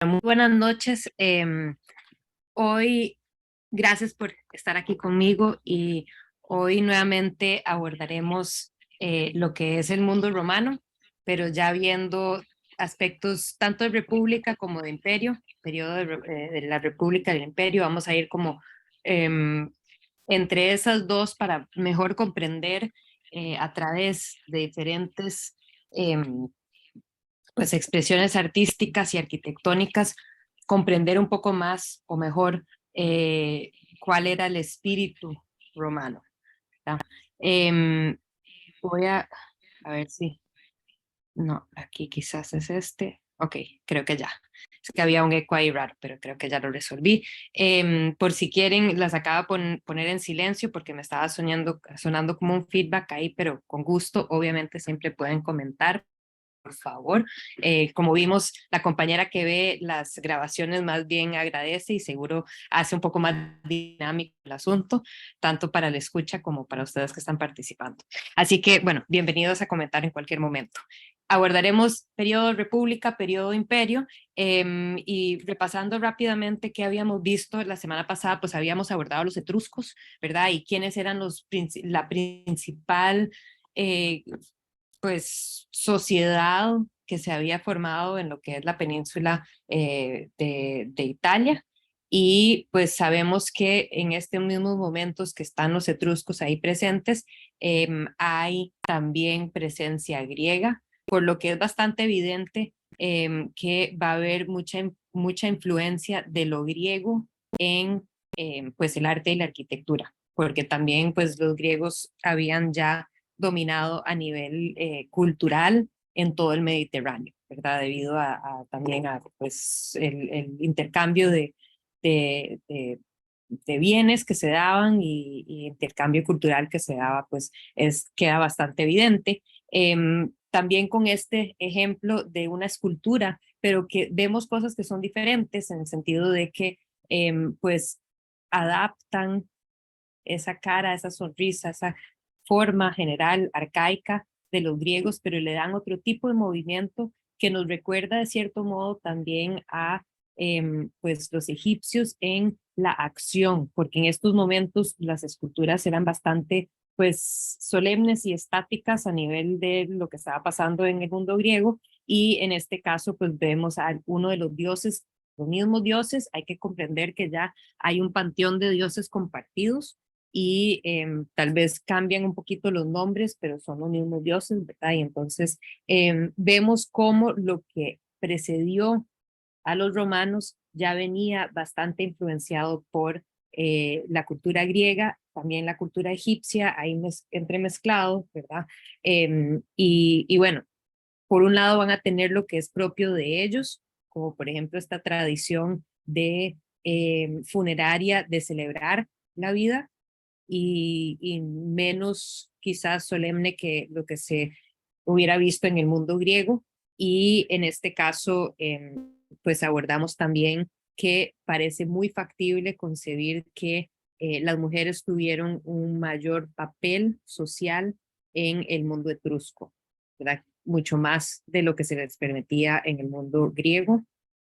Muy buenas noches. Hoy, gracias por estar aquí conmigo y hoy nuevamente abordaremos lo que es el mundo romano, pero ya viendo aspectos tanto de república como de imperio, periodo de la república y del imperio. Vamos a ir como em, entre esas dos para mejor comprender a través de diferentes pues expresiones artísticas y arquitectónicas, comprender un poco más o mejor cuál era el espíritu romano. Eh, voy a ver si, no, aquí quizás es este. Ok, creo que ya. Es que había un eco ahí raro, pero creo que ya lo resolví. Por si quieren, las acabo de poner en silencio porque me estaba sonando como un feedback ahí, pero con gusto, obviamente siempre pueden comentar por favor. Como vimos, la compañera que ve las grabaciones más bien agradece y seguro hace un poco más dinámico el asunto, tanto para la escucha como para ustedes que están participando. Así que, bueno, bienvenidos a comentar en cualquier momento. Abordaremos periodo república, periodo imperio, y repasando rápidamente qué habíamos visto la semana pasada, pues habíamos abordado los etruscos, ¿verdad? Y quiénes eran la principal eh, pues sociedad que se había formado en lo que es la península de Italia. Y pues sabemos que en estos mismos momentos que están los etruscos ahí presentes, hay también presencia griega, por lo que es bastante evidente que va a haber mucha influencia de lo griego en pues el arte y la arquitectura, porque también pues los griegos habían ya dominado a nivel cultural en todo el Mediterráneo, ¿verdad? Debido también a pues, el intercambio de, de, de bienes que se daban y intercambio cultural que se daba, pues queda bastante evidente. También con este ejemplo de una escultura, pero que vemos cosas que son diferentes en el sentido de que pues adaptan esa cara, esa sonrisa, esa forma general arcaica de los griegos, pero le dan otro tipo de movimiento que nos recuerda de cierto modo también a pues los egipcios en la acción, porque en estos momentos las esculturas eran bastante pues solemnes y estáticas a nivel de lo que estaba pasando en el mundo griego, y en este caso pues vemos a uno de los dioses, los mismos dioses. Hay que comprender que ya hay un panteón de dioses compartidos y tal vez cambian un poquito los nombres, pero son los mismos dioses, ¿verdad? Y entonces vemos cómo lo que precedió a los romanos ya venía bastante influenciado por la cultura griega, también la cultura egipcia, ahí entremezclado, ¿verdad? Y bueno, por un lado van a tener lo que es propio de ellos, como por ejemplo esta tradición de funeraria de celebrar la vida, y menos quizás solemne que lo que se hubiera visto en el mundo griego. Y en este caso, pues abordamos también que parece muy factible concebir que las mujeres tuvieron un mayor papel social en el mundo etrusco, ¿verdad? Mucho más de lo que se les permitía en el mundo griego.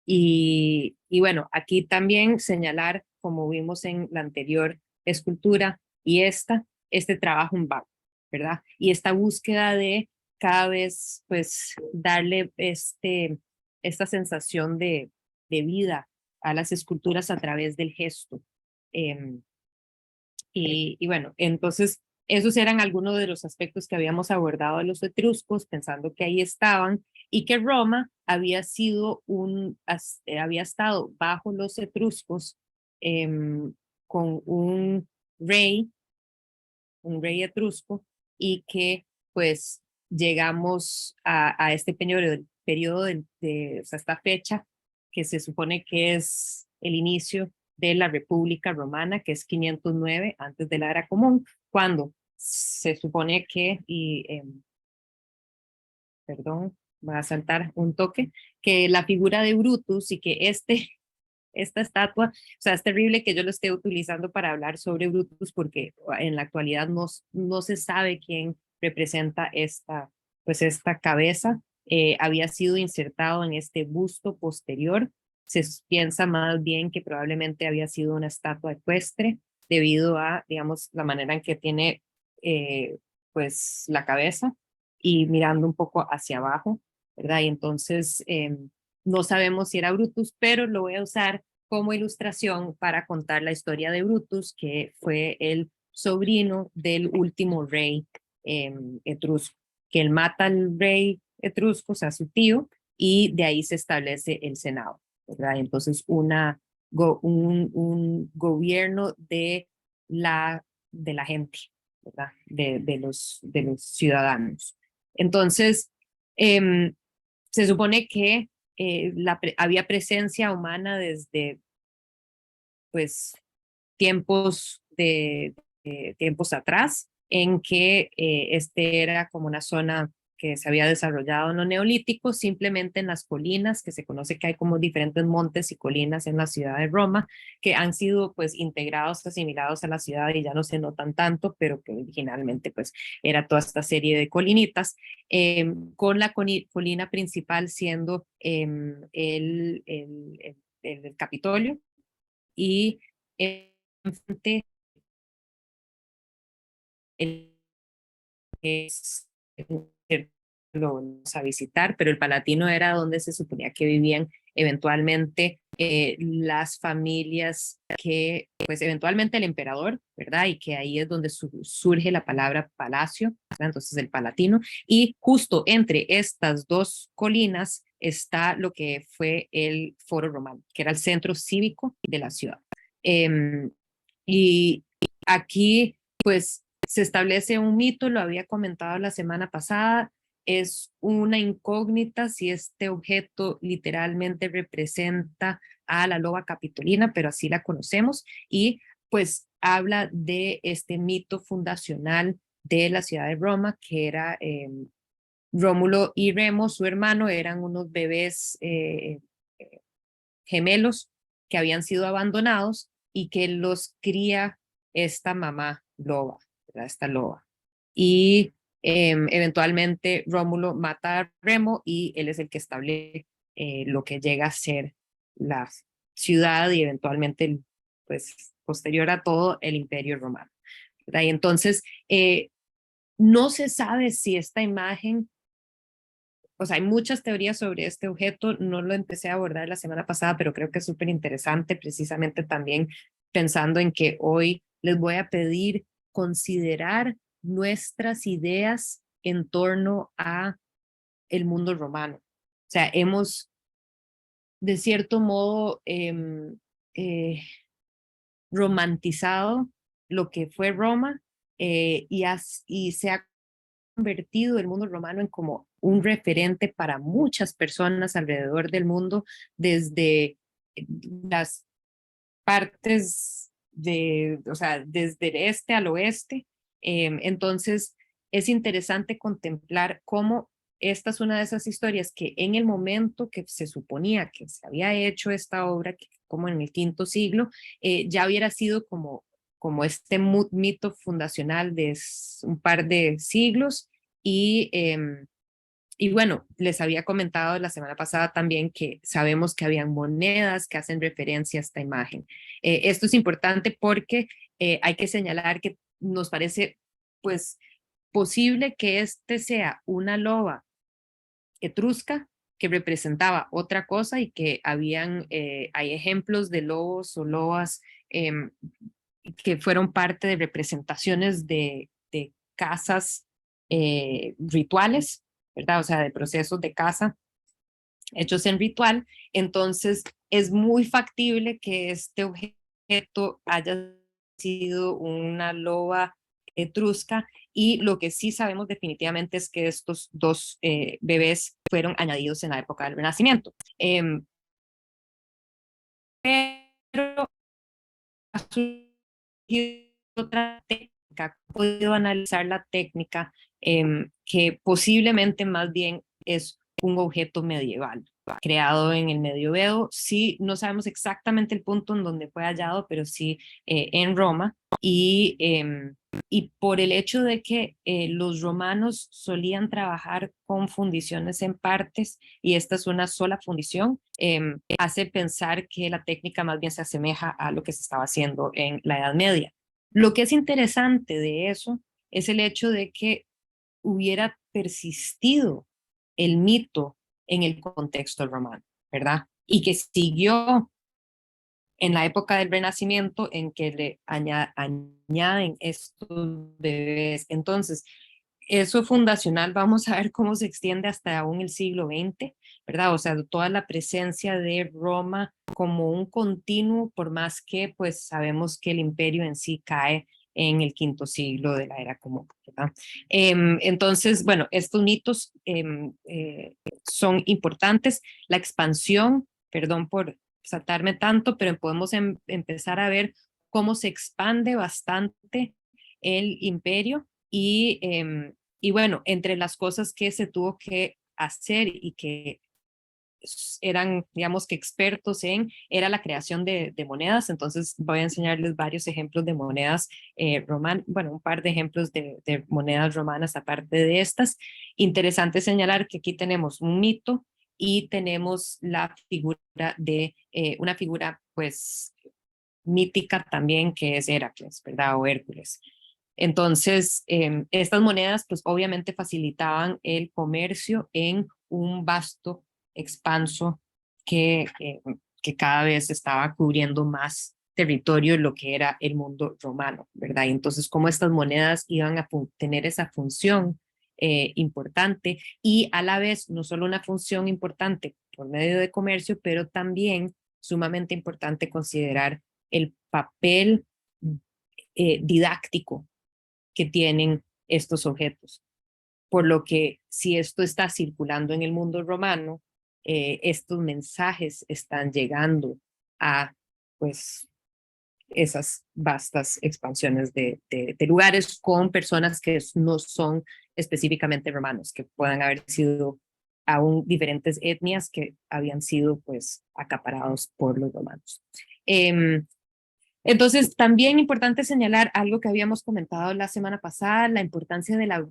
Y bueno, aquí también señalar, como vimos en la anterior escultura y este trabajo en vago, ¿verdad? Y esta búsqueda de cada vez, pues, darle esta sensación de vida a las esculturas a través del gesto. Eh, y bueno, entonces esos eran algunos de los aspectos que habíamos abordado de los etruscos, pensando que ahí estaban y que Roma había sido había estado bajo los etruscos eh, con un rey etrusco, y que pues llegamos a este periodo o sea, esta fecha que se supone que es el inicio de la República Romana, que es 509 antes de la era común, cuando se supone que, perdón, va a saltar un toque, que la figura de Brutus y que esta estatua, o sea, es terrible que yo lo esté utilizando para hablar sobre Brutus porque en la actualidad no se sabe quién representa pues esta cabeza. Había sido insertado en este busto posterior se piensa más bien que probablemente había sido una estatua ecuestre debido a, digamos, la manera en que tiene pues la cabeza y mirando un poco hacia abajo, ¿verdad? Y entonces no sabemos si era Brutus, pero lo voy a usar como ilustración para contar la historia de Brutus, que fue el sobrino del último rey etrusco, que él mata al rey etrusco, o sea, su tío, y de ahí se establece el Senado, ¿verdad? Entonces, un gobierno de la gente, ¿verdad? De los ciudadanos. Entonces, se supone que había presencia humana desde pues tiempos atrás, en que este era como una zona que se había desarrollado en los neolíticos, simplemente en las colinas, que se conoce que hay como diferentes montes y colinas en la ciudad de Roma, que han sido pues integrados, asimilados a la ciudad y ya no se notan tanto, pero que originalmente pues era toda esta serie de colinitas, con la colina principal siendo el Capitolio y enfrente es lo vamos a visitar, pero el Palatino era donde se suponía que vivían eventualmente las familias que, pues eventualmente el emperador, ¿verdad? Y que ahí es donde surge la palabra palacio, ¿verdad? Entonces el Palatino, y justo entre estas dos colinas está lo que fue el Foro Romano, que era el centro cívico de la ciudad. Y aquí, pues, se establece un mito, lo había comentado la semana pasada, es una incógnita si este objeto literalmente representa a la loba capitolina, pero así la conocemos, y pues habla de este mito fundacional de la ciudad de Roma, que era Rómulo y Remo, su hermano, eran unos bebés gemelos que habían sido abandonados y que los cría esta mamá loba, ¿verdad? Esta loba. Y eventualmente Rómulo mata a Remo y él es el que establece lo que llega a ser la ciudad y eventualmente, pues, posterior a todo, el Imperio Romano, ¿verdad? Y entonces, no se sabe si esta imagen, o sea, hay muchas teorías sobre este objeto, no lo empecé a abordar la semana pasada, pero creo que es súper interesante, precisamente también pensando en que hoy les voy a pedir considerar nuestras ideas en torno a el mundo romano. O sea, hemos de cierto modo romantizado lo que fue Roma y se ha convertido el mundo romano en como un referente para muchas personas alrededor del mundo, desde las partes o sea, desde el este al oeste. Entonces, es interesante contemplar cómo esta es una de esas historias que en el momento que se suponía que se había hecho esta obra, que como en el quinto siglo, ya hubiera sido como este mito fundacional de un par de siglos y bueno, les había comentado la semana pasada también que sabemos que habían monedas que hacen referencia a esta imagen. Esto es importante porque hay que señalar que nos parece pues posible que este sea una loba etrusca que representaba otra cosa y que hay ejemplos de lobos o lobas que fueron parte de representaciones de casas rituales, ¿verdad? O sea, de procesos de caza hechos en ritual. Entonces, es muy factible que este objeto haya sido una loba etrusca y lo que sí sabemos definitivamente es que estos dos bebés fueron añadidos en la época del Renacimiento. Pero ha surgido otra técnica, he podido analizar la técnica que posiblemente más bien es un objeto medieval creado en el medioevo. Sí, no sabemos exactamente el punto en donde fue hallado, pero sí en Roma. y por el hecho de que los romanos solían trabajar con fundiciones en partes y esta es una sola fundición, hace pensar que la técnica más bien se asemeja a lo que se estaba haciendo en la Edad Media. Lo que es interesante de eso es el hecho de que hubiera persistido el mito en el contexto romano, ¿verdad? Y que siguió en la época del Renacimiento en que le añaden estos bebés. Entonces, eso fundacional, vamos a ver cómo se extiende hasta aún el siglo XX, ¿verdad? O sea, toda la presencia de Roma como un continuo, por más que pues sabemos que el imperio en sí cae en el quinto siglo de la era común, ¿verdad? Entonces, bueno, estos mitos son importantes. La expansión, perdón por saltarme tanto, pero podemos empezar a ver cómo se expande bastante el imperio y bueno, entre las cosas que se tuvo que hacer y que eran, digamos que expertos en, era la creación de monedas. Entonces voy a enseñarles varios ejemplos de monedas romanas, bueno, un par de ejemplos de monedas romanas aparte de estas. Interesante señalar que aquí tenemos un mito y tenemos la figura de una figura pues mítica también que es Heracles, ¿verdad? O Hércules. Entonces, estas monedas pues obviamente facilitaban el comercio en un vasto expanso que cada vez estaba cubriendo más territorio lo que era el mundo romano, ¿verdad? Y entonces, cómo estas monedas iban a tener esa función importante y a la vez no solo una función importante por medio de comercio, pero también sumamente importante considerar el papel didáctico que tienen estos objetos. Por lo que si esto está circulando en el mundo romano, estos mensajes están llegando a pues esas vastas expansiones de lugares con personas que no son específicamente romanos, que puedan haber sido aún diferentes etnias que habían sido pues acaparados por los romanos. Entonces, también importante señalar algo que habíamos comentado la semana pasada, la importancia de la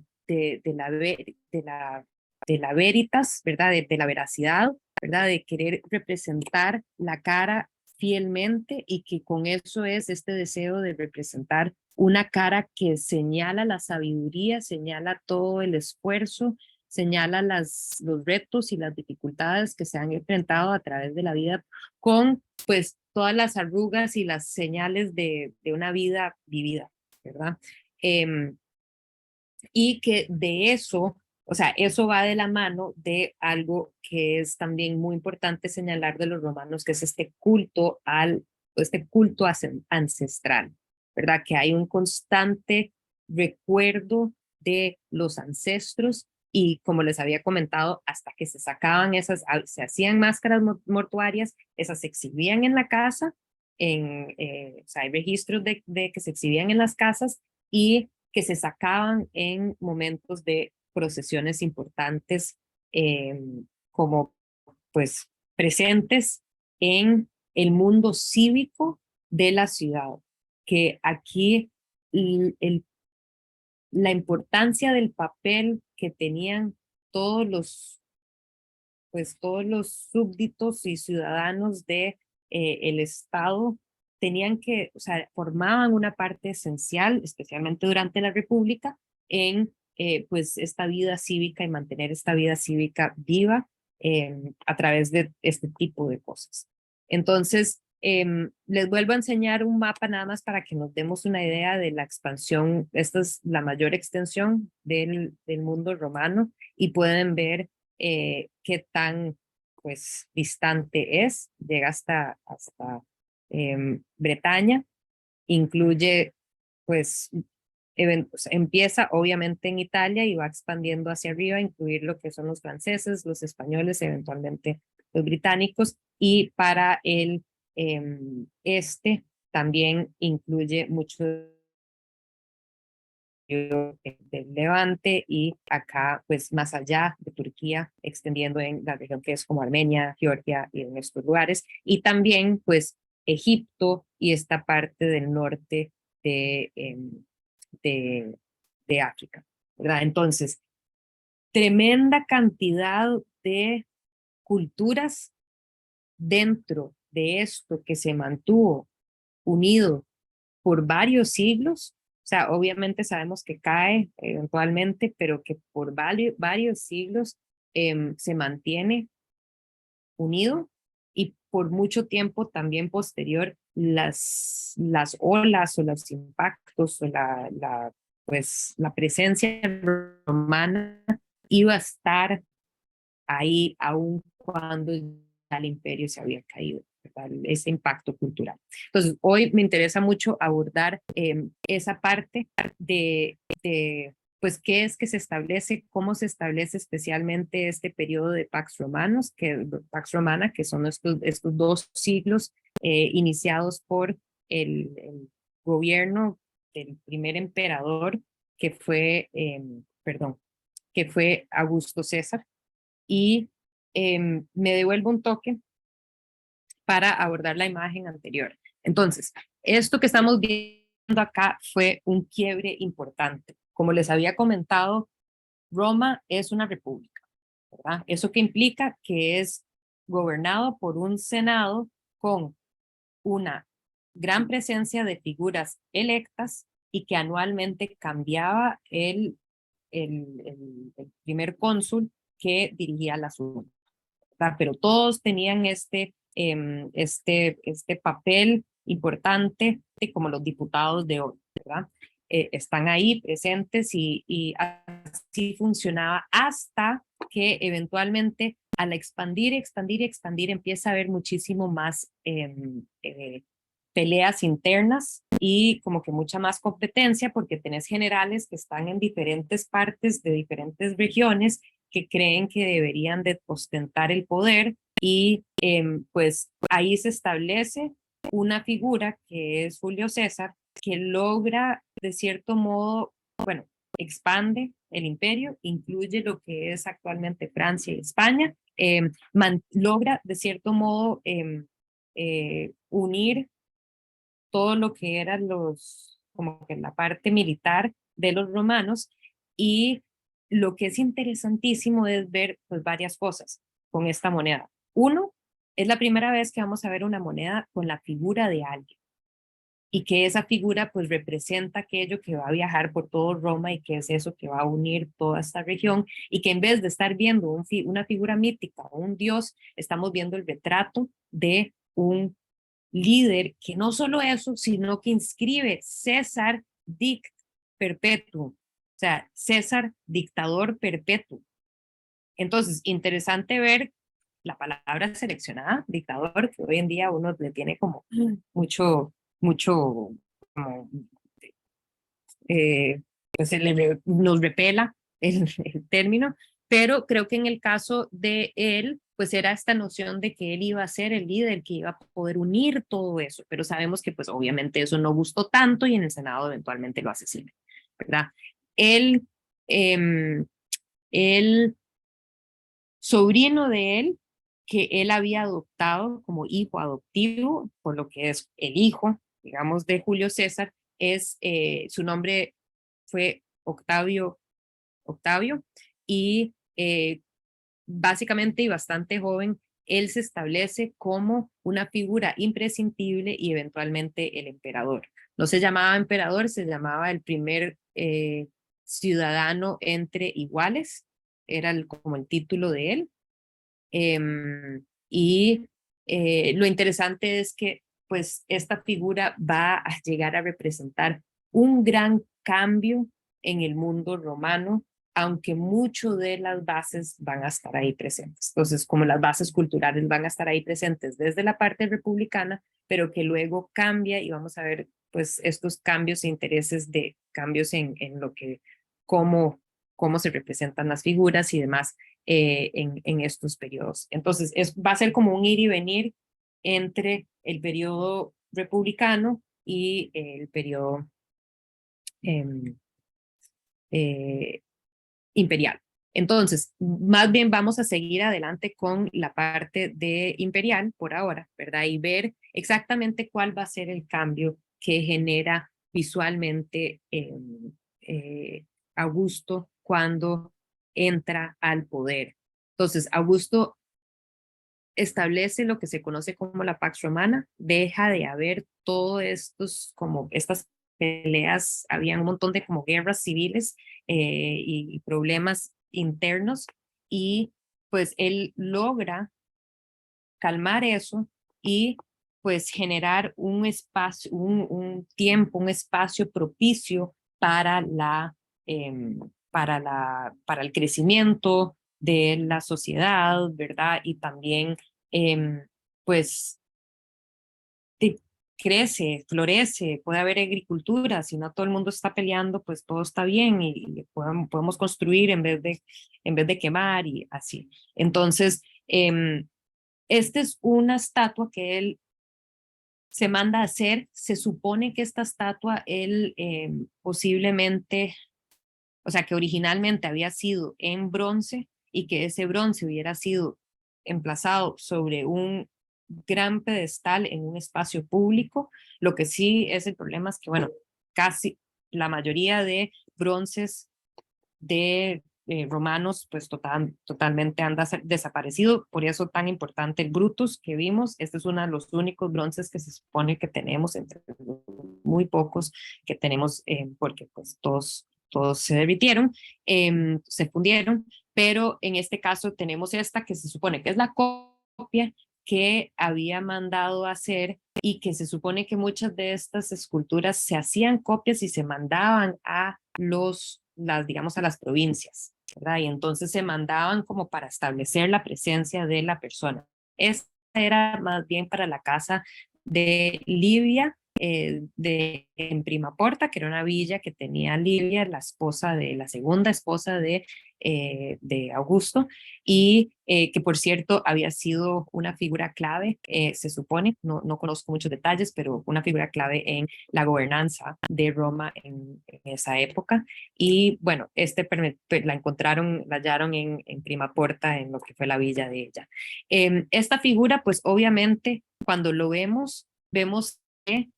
veritas, ¿verdad? De la veracidad, ¿verdad? De querer representar la cara fielmente y que con eso es este deseo de representar una cara que señala la sabiduría, señala todo el esfuerzo, señala los retos y las dificultades que se han enfrentado a través de la vida con, pues, todas las arrugas y las señales de una vida vivida, ¿verdad? Eh, y que de eso, o sea, eso va de la mano de algo que es también muy importante señalar de los romanos, que es este culto ancestral, ¿verdad? Que hay un constante recuerdo de los ancestros y como les había comentado, hasta que se sacaban esas, se hacían máscaras mortuarias, esas se exhibían en la casa, o sea, hay registros de que se exhibían en las casas y que se sacaban en momentos de procesiones importantes eh, como pues presentes en el mundo cívico de la ciudad, que aquí el, la importancia del papel que tenían todos todos los súbditos y ciudadanos de el Estado tenían que, o sea, formaban una parte esencial, especialmente durante la República, en pues esta vida cívica y mantener esta vida cívica viva a través de este tipo de cosas. Entonces, les vuelvo a enseñar un mapa nada más para que nos demos una idea de la expansión. Esta es la mayor extensión del mundo romano y pueden ver qué tan pues distante es, llega hasta Bretaña, incluye pues eventos, empieza obviamente en Italia y va expandiendo hacia arriba, incluir lo que son los franceses, los españoles, eventualmente los británicos, y para el este también incluye mucho del Levante y acá pues más allá de Turquía, extendiendo en la región que es como Armenia, Georgia y en estos lugares, y también pues Egipto y esta parte del norte de, de África, ¿verdad? Entonces, tremenda cantidad de culturas dentro de esto que se mantuvo unido por varios siglos. O sea, obviamente sabemos que cae eventualmente, pero que por varios siglos se mantiene unido, y por mucho tiempo también posterior las olas o los impactos o pues, la presencia romana iba a estar ahí aun cuando el imperio se había caído, ¿verdad? Ese impacto cultural. Entonces, hoy me interesa mucho abordar esa parte pues, qué es que se establece, cómo se establece especialmente este periodo de Pax Romana, que son estos 2 siglos iniciados por el gobierno del primer emperador, que fue Augusto César, y me devuelvo un toque para abordar la imagen anterior. Entonces, esto que estamos viendo acá fue un quiebre importante. Como les había comentado, Roma es una república, ¿verdad? Eso que implica que es gobernado por un senado con una gran presencia de figuras electas y que anualmente cambiaba el primer cónsul que dirigía la asunto, ¿verdad? Pero todos tenían este papel importante como los diputados de hoy, ¿verdad? Están ahí presentes y así funcionaba hasta que eventualmente al expandir, empieza a haber muchísimo más peleas internas y como que mucha más competencia, porque tenés generales que están en diferentes partes de diferentes regiones que creen que deberían de ostentar el poder, y pues ahí se establece una figura que es Julio César, que logra de cierto modo, bueno, expande el imperio, incluye lo que es actualmente Francia y España, logra de cierto modo unir todo lo que eran como que la parte militar de los romanos, y lo que es interesantísimo es ver pues varias cosas con esta moneda. Uno, es la primera vez que vamos a ver una moneda con la figura de alguien, y que esa figura pues representa aquello que va a viajar por todo Roma y que es eso que va a unir toda esta región, y que en vez de estar viendo una figura mítica o un dios, estamos viendo el retrato de un líder que no solo eso, sino que inscribe César Dict Perpetuo, o sea, César dictador perpetuo. Entonces, interesante ver la palabra seleccionada, dictador, que hoy en día uno le tiene como mucho, como, pues nos repela el término, pero creo que en el caso de él, pues era esta noción de que él iba a ser el líder, que iba a poder unir todo eso, pero sabemos que pues obviamente eso no gustó tanto y en el Senado eventualmente lo asesina, ¿verdad? Él, el sobrino de él, que él había adoptado como hijo adoptivo, por lo que es el hijo, digamos, de Julio César, su nombre fue Octavio, y básicamente y bastante joven, él se establece como una figura imprescindible y eventualmente el emperador. No se llamaba emperador, se llamaba el primer ciudadano entre iguales, era como el título de él. Y lo interesante es que pues esta figura va a llegar a representar un gran cambio en el mundo romano, aunque mucho de las bases van a estar ahí presentes. Entonces, como las bases culturales van a estar ahí presentes desde la parte republicana, pero que luego cambia y vamos a ver pues estos cambios e intereses de cambios en lo que, cómo se representan las figuras y demás en estos periodos. Entonces, va a ser como un ir y venir entre el periodo republicano y el periodo eh, eh, imperial. Entonces, más bien vamos a seguir adelante con la parte de imperial por ahora, ¿verdad? Y ver exactamente cuál va a ser el cambio que genera visualmente Augusto cuando entra al poder. Entonces, Augusto establece lo que se conoce como la Pax Romana, deja de haber todos estos, como estas peleas, había un montón de como guerras civiles y problemas internos, y pues él logra calmar eso y pues generar un espacio, un tiempo, un espacio propicio para para el crecimiento de la sociedad, ¿verdad? Y también, pues, crece, florece, puede haber agricultura, si no todo el mundo está peleando, pues todo está bien y podemos construir en vez de quemar y así. Entonces, esta es una estatua que él se manda a hacer. Se supone que esta estatua él posiblemente, o sea, que originalmente había sido en bronce y que ese bronce hubiera sido emplazado sobre un gran pedestal en un espacio público. Lo que sí es el problema es que, bueno, casi la mayoría de bronces de romanos, pues totalmente han desaparecido. Por eso tan importante el Brutus que vimos. Este es uno de los únicos bronces que se supone que tenemos, entre muy pocos que tenemos, porque pues todos se derritieron, se fundieron, pero en este caso tenemos esta que se supone que es la copia que había mandado a hacer, y que se supone que muchas de estas esculturas se hacían copias y se mandaban a digamos, a las provincias, ¿verdad? Y entonces se mandaban como para establecer la presencia de la persona. Esta era más bien para la casa de Livia, en Primaporta, que era una villa que tenía Livia, la segunda esposa de Augusto, y que por cierto había sido una figura clave, se supone, no conozco muchos detalles, pero una figura clave en la gobernanza de Roma en esa época. Y bueno, la hallaron en Primaporta, en lo que fue la villa de ella. Esta figura, pues obviamente, cuando lo vemos que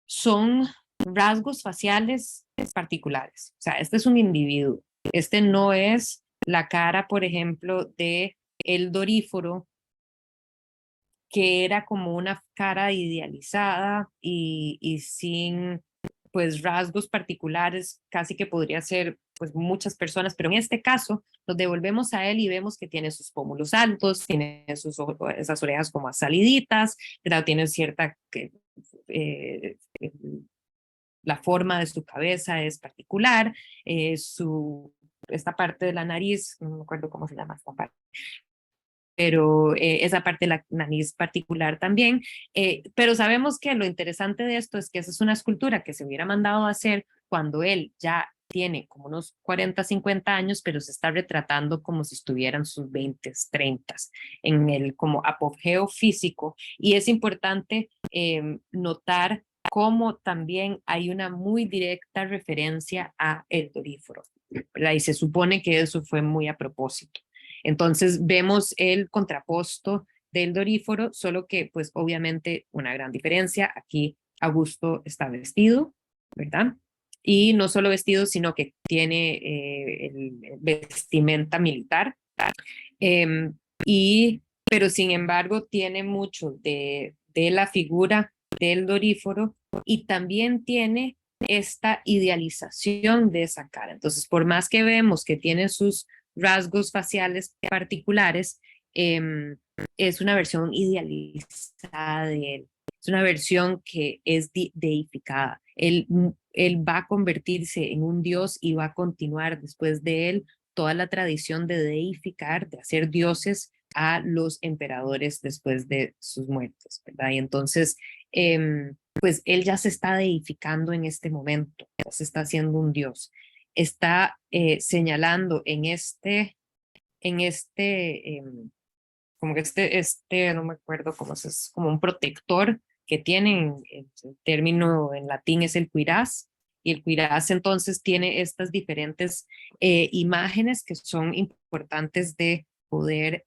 son rasgos faciales particulares. O sea, este es un individuo. Este no es la cara, por ejemplo, de el Doríforo, que era como una cara idealizada y sin pues rasgos particulares, casi que podría ser pues muchas personas, pero en este caso nos devolvemos a él y vemos que tiene sus pómulos altos, tiene esas orejas como saliditas, ¿verdad? Tiene cierta eh, la forma de su cabeza es particular, esta parte de la nariz, no me acuerdo cómo se llama esta parte, pero esa parte de la nariz particular también. Pero sabemos que lo interesante de esto es que esa es una escultura que se hubiera mandado a hacer cuando él ya tiene como unos 40, 50 años, pero se está retratando como si estuvieran sus 20, 30, en el como apogeo físico. Y es importante notar cómo también hay una muy directa referencia a el Doríforo, ¿verdad? Y se supone que eso fue muy a propósito. Entonces vemos el contraposto del Doríforo, solo que pues obviamente una gran diferencia. Aquí Augusto está vestido, ¿verdad? Y no solo vestido, sino que tiene el vestimenta militar. Eh, pero sin embargo tiene mucho de la figura del Doríforo, y también tiene esta idealización de esa cara. Entonces, por más que vemos que tiene sus rasgos faciales particulares, eh, es una versión idealizada de él. Es una versión que es deificada. Él va a convertirse en un dios y va a continuar después de él toda la tradición de deificar, de hacer dioses a los emperadores después de sus muertes, ¿verdad? Y entonces, pues él ya se está deificando en este momento, ya se está haciendo un dios. Está señalando como que no me acuerdo cómo es como un protector que tienen, el término en latín es el cuirás, y el cuirás entonces tiene estas diferentes imágenes que son importantes de poder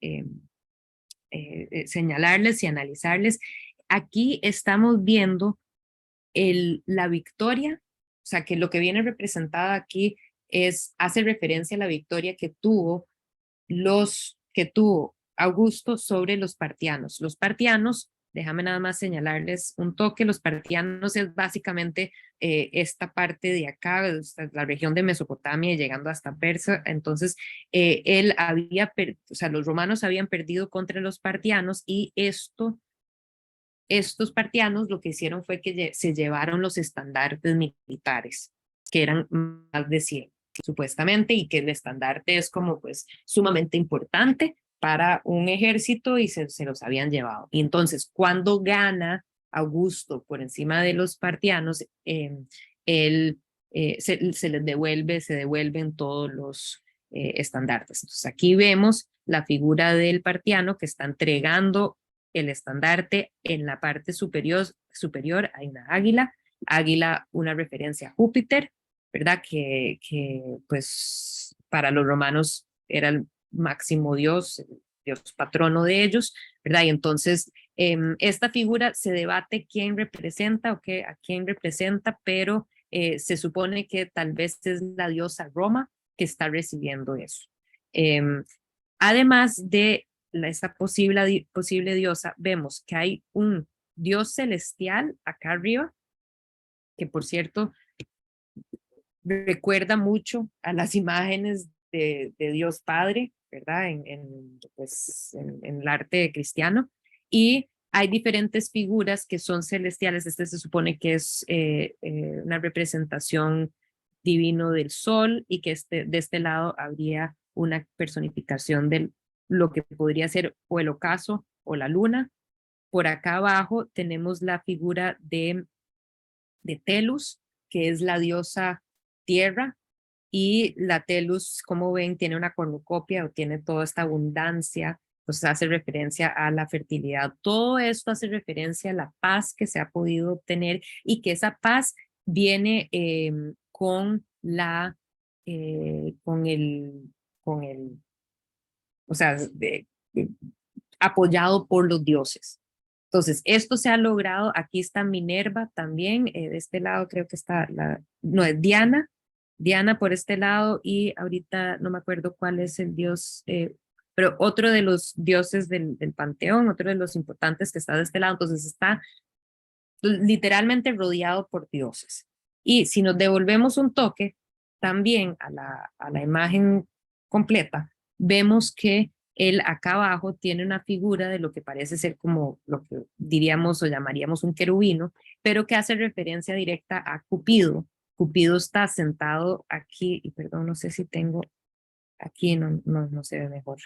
señalarles y analizarles. Aquí estamos viendo la victoria, o sea, que lo que viene representada aquí hace referencia a la victoria que tuvo Augusto sobre los partianos. Los partianos, déjame nada más señalarles un toque, los partianos es básicamente esta parte de acá, la región de Mesopotamia, llegando hasta Persia. Entonces, o sea, los romanos habían perdido contra los partianos y estos partianos lo que hicieron fue que se llevaron los estandartes militares, que eran más de 100 supuestamente, y que el estandarte es como pues sumamente importante para un ejército y se los habían llevado. Y entonces cuando gana Augusto por encima de los partianos, se les devuelven todos los estandartes. Entonces aquí vemos la figura del partiano que está entregando el estandarte. En la parte superior hay una águila, una referencia a Júpiter, ¿verdad? Que pues para los romanos era el máximo dios, el dios patrono de ellos, ¿verdad? Y entonces esta figura se debate quién representa o a quién representa, pero se supone que tal vez es la diosa Roma que está recibiendo eso. Además de esta posible diosa, vemos que hay un dios celestial acá arriba, que por cierto recuerda mucho a las imágenes de Dios Padre, ¿verdad? En el arte cristiano. Y hay diferentes figuras que son celestiales. Este se supone que es una representación divino del sol, y que de este lado habría una personificación de lo que podría ser o el ocaso o la luna. Por acá abajo tenemos la figura de Telus, que es la diosa tierra, y la Telus, como ven, tiene una cornucopia o tiene toda esta abundancia, pues hace referencia a la fertilidad. Todo esto hace referencia a la paz que se ha podido obtener, y que esa paz viene con el, o sea, apoyado por los dioses. Entonces, esto se ha logrado. Aquí está Minerva también, de este lado creo que está no, es Diana por este lado, y ahorita no me acuerdo cuál es el dios, pero otro de los dioses del panteón, otro de los importantes que está de este lado. Entonces está literalmente rodeado por dioses. Y si nos devolvemos un toque también a la imagen completa, vemos que él acá abajo tiene una figura de lo que parece ser como lo que diríamos o llamaríamos un querubino, pero que hace referencia directa a Cupido. Cupido está sentado aquí, y perdón, no sé si tengo, aquí no se ve mejor.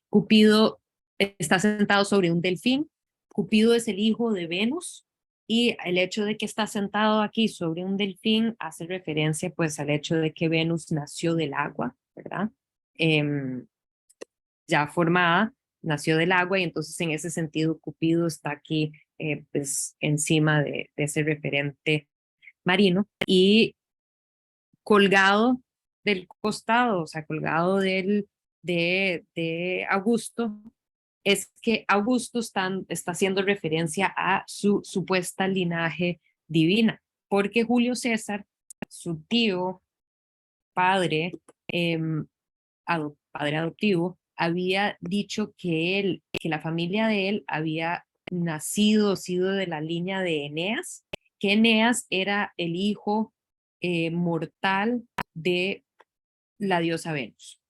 Cupido está sentado sobre un delfín. Cupido es el hijo de Venus, y el hecho de que está sentado aquí sobre un delfín hace referencia pues al hecho de que Venus nació del agua, ¿verdad? Ya formada, nació del agua, y entonces en ese sentido Cupido está aquí pues encima de ese referente marino, y colgado del costado, o sea, colgado de Augusto, es que Augusto está haciendo referencia a su supuesta linaje divina, porque Julio César, su tío, padre, eh, padre adoptivo, había dicho que la familia de él había sido de la línea de Eneas, que Eneas era el hijo mortal de la diosa Venus.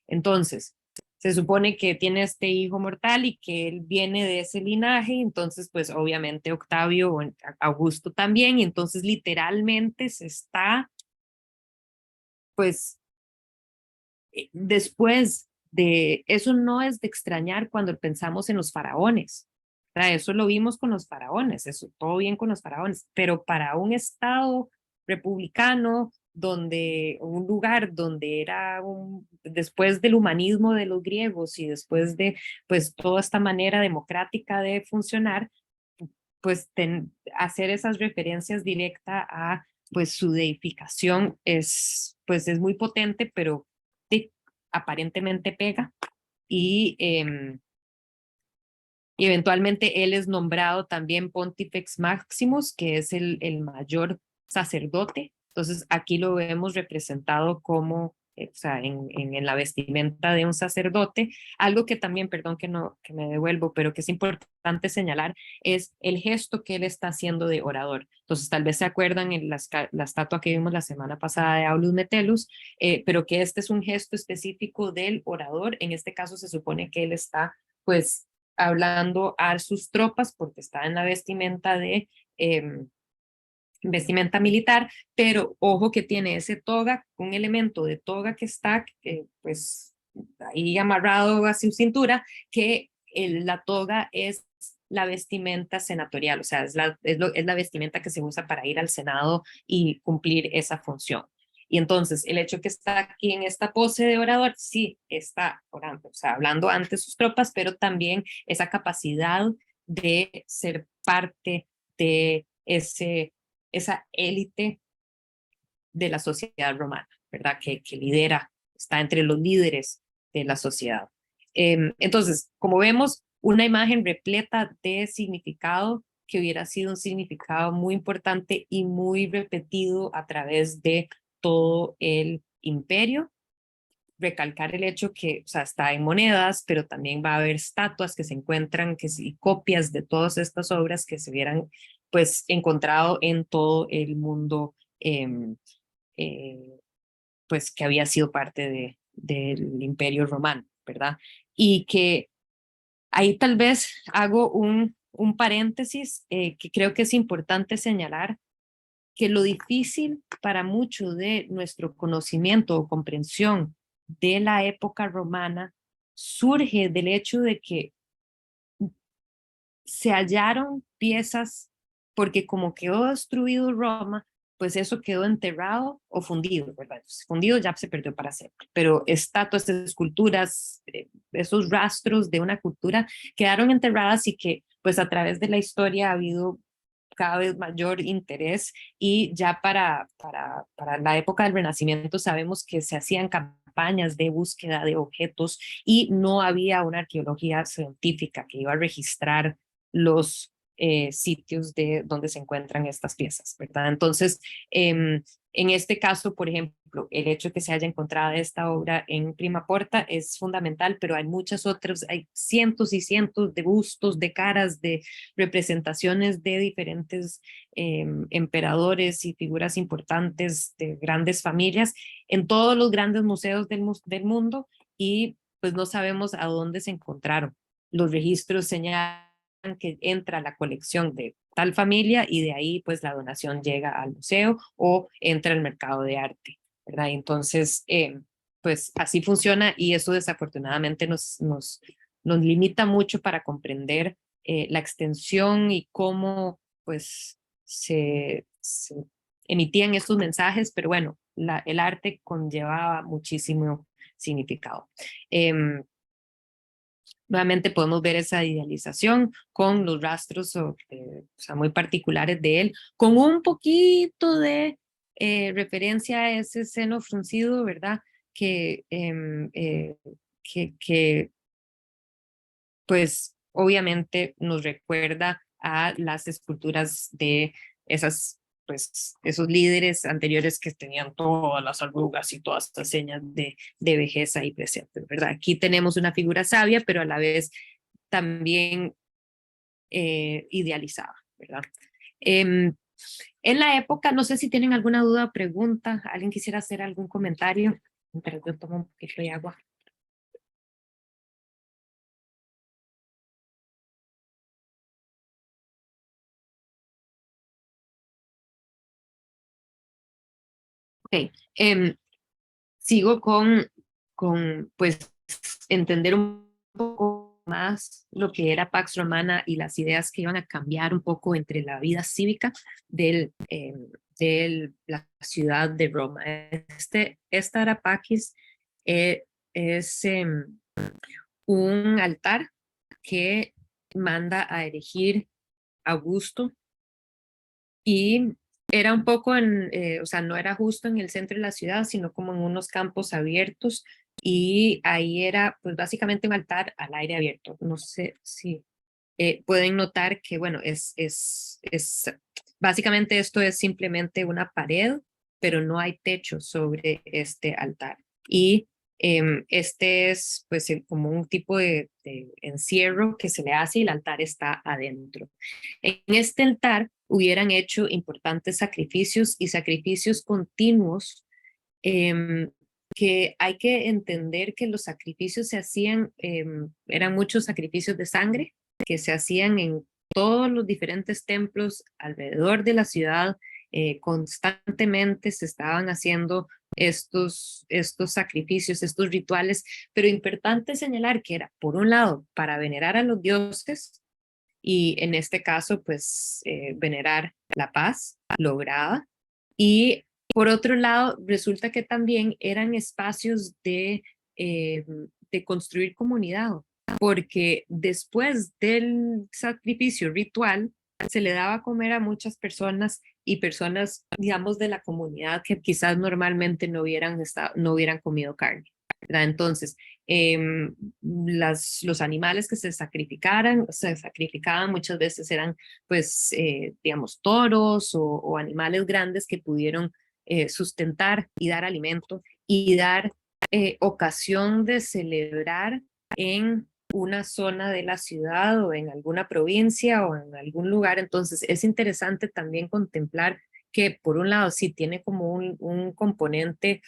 Entonces, se supone que tiene este hijo mortal y que él viene de ese linaje, entonces pues obviamente Octavio o Augusto también, y entonces literalmente se está pues después de eso, no es de extrañar cuando pensamos en los faraones. O sea, eso lo vimos con los faraones, eso todo bien con los faraones, pero para un estado republicano, un lugar donde después del humanismo de los griegos y después de pues toda esta manera democrática de funcionar, pues hacer esas referencias directas a pues su deificación pues es muy potente, pero sí, aparentemente pega. Y Y eventualmente él es nombrado también Pontifex Maximus, que es el mayor sacerdote. Entonces aquí lo vemos representado como, o sea, en la vestimenta de un sacerdote. Algo que también, perdón que, no, que me devuelvo, pero que es importante señalar, es el gesto que él está haciendo de orador. Entonces tal vez se acuerdan en la estatua que vimos la semana pasada de Aulus Metellus, pero que este es un gesto específico del orador. En este caso se supone que él está, pues, hablando a sus tropas porque está en la vestimenta de vestimenta militar, pero ojo que tiene ese toga, un elemento de toga que está pues ahí amarrado a su cintura, que la toga es la vestimenta senatorial, o sea, es la vestimenta que se usa para ir al Senado y cumplir esa función. Y entonces el hecho que está aquí en esta pose de orador, sí, está orando, o sea, hablando ante sus tropas, pero también esa capacidad de ser parte de esa élite de la sociedad romana, ¿verdad? Que lidera, está entre los líderes de la sociedad. Entonces, como vemos, una imagen repleta de significado que hubiera sido un significado muy importante y muy repetido a través de todo el imperio. Recalcar el hecho que, o sea, está en monedas, pero también va a haber estatuas que se encuentran, que sí, copias de todas estas obras que se hubieran, pues, encontrado en todo el mundo, eh, pues, que había sido parte del Imperio Romano, ¿verdad? Y que ahí tal vez hago un paréntesis que creo que es importante señalar que lo difícil para mucho de nuestro conocimiento o comprensión de la época romana surge del hecho de que se hallaron piezas, porque como quedó destruido Roma, pues eso quedó enterrado o fundido, ¿verdad? Fundido ya se perdió para siempre, pero estatuas, esculturas, esos rastros de una cultura quedaron enterradas y que pues a través de la historia ha habido cada vez mayor interés y ya para la época del Renacimiento sabemos que se hacían campañas de búsqueda de objetos y no había una arqueología científica que iba a registrar los sitios de donde se encuentran estas piezas, ¿verdad? Entonces, en este caso, por ejemplo, el hecho de que se haya encontrado esta obra en Prima Porta es fundamental, pero hay muchas otras, hay cientos y cientos de bustos, de caras, de representaciones de diferentes emperadores y figuras importantes de grandes familias en todos los grandes museos del mundo y pues no sabemos a dónde se encontraron. Los registros señalan que entra a la colección de tal familia y de ahí pues la donación llega al museo o entra al mercado de arte, ¿verdad? Entonces, pues así funciona y eso desafortunadamente nos limita mucho para comprender la extensión y cómo pues se emitían estos mensajes, pero bueno, el arte conllevaba muchísimo significado. Nuevamente podemos ver esa idealización con los rastros o sea, muy particulares de él, con un poquito de referencia a ese seno fruncido, ¿verdad? Que, que pues obviamente nos recuerda a las esculturas de esas, pues, esos líderes anteriores que tenían todas las arrugas y todas estas señas de vejez ahí presentes, ¿verdad? Aquí tenemos una figura sabia, pero a la vez también idealizada, ¿verdad? En la época, no sé si tienen alguna duda o pregunta, alguien quisiera hacer algún comentario, mientras yo tomo un poquito de agua. Ok, sigo con pues entender un poco más lo que era Pax Romana y las ideas que iban a cambiar un poco entre la vida cívica de la ciudad de Roma. Esta Arapaquis es un altar que manda a erigir Augusto y era un poco o sea, no era justo en el centro de la ciudad, sino como en unos campos abiertos y ahí era pues básicamente un altar al aire abierto. No sé si pueden notar que, bueno, básicamente esto es simplemente una pared, pero no hay techo sobre este altar. Y este es pues como un tipo de encierro que se le hace y el altar está adentro. En este altar hubieran hecho importantes sacrificios y sacrificios continuos, que hay que entender que los sacrificios se hacían, eran muchos sacrificios de sangre que se hacían en todos los diferentes templos alrededor de la ciudad. Constantemente se estaban haciendo estos sacrificios, estos rituales, pero importante señalar que era, por un lado, para venerar a los dioses y en este caso, pues, venerar la paz lograda. Y por otro lado, resulta que también eran espacios de construir comunidad, porque después del sacrificio ritual se le daba a comer a muchas personas y personas, digamos, de la comunidad que quizás normalmente no hubieran comido carne, ¿verdad? Entonces, los animales que se sacrificaban muchas veces eran, pues, digamos, toros o animales grandes que pudieron sustentar y dar alimento y dar ocasión de celebrar en una zona de la ciudad o en alguna provincia o en algún lugar. Entonces es interesante también contemplar que por un lado sí tiene como un componente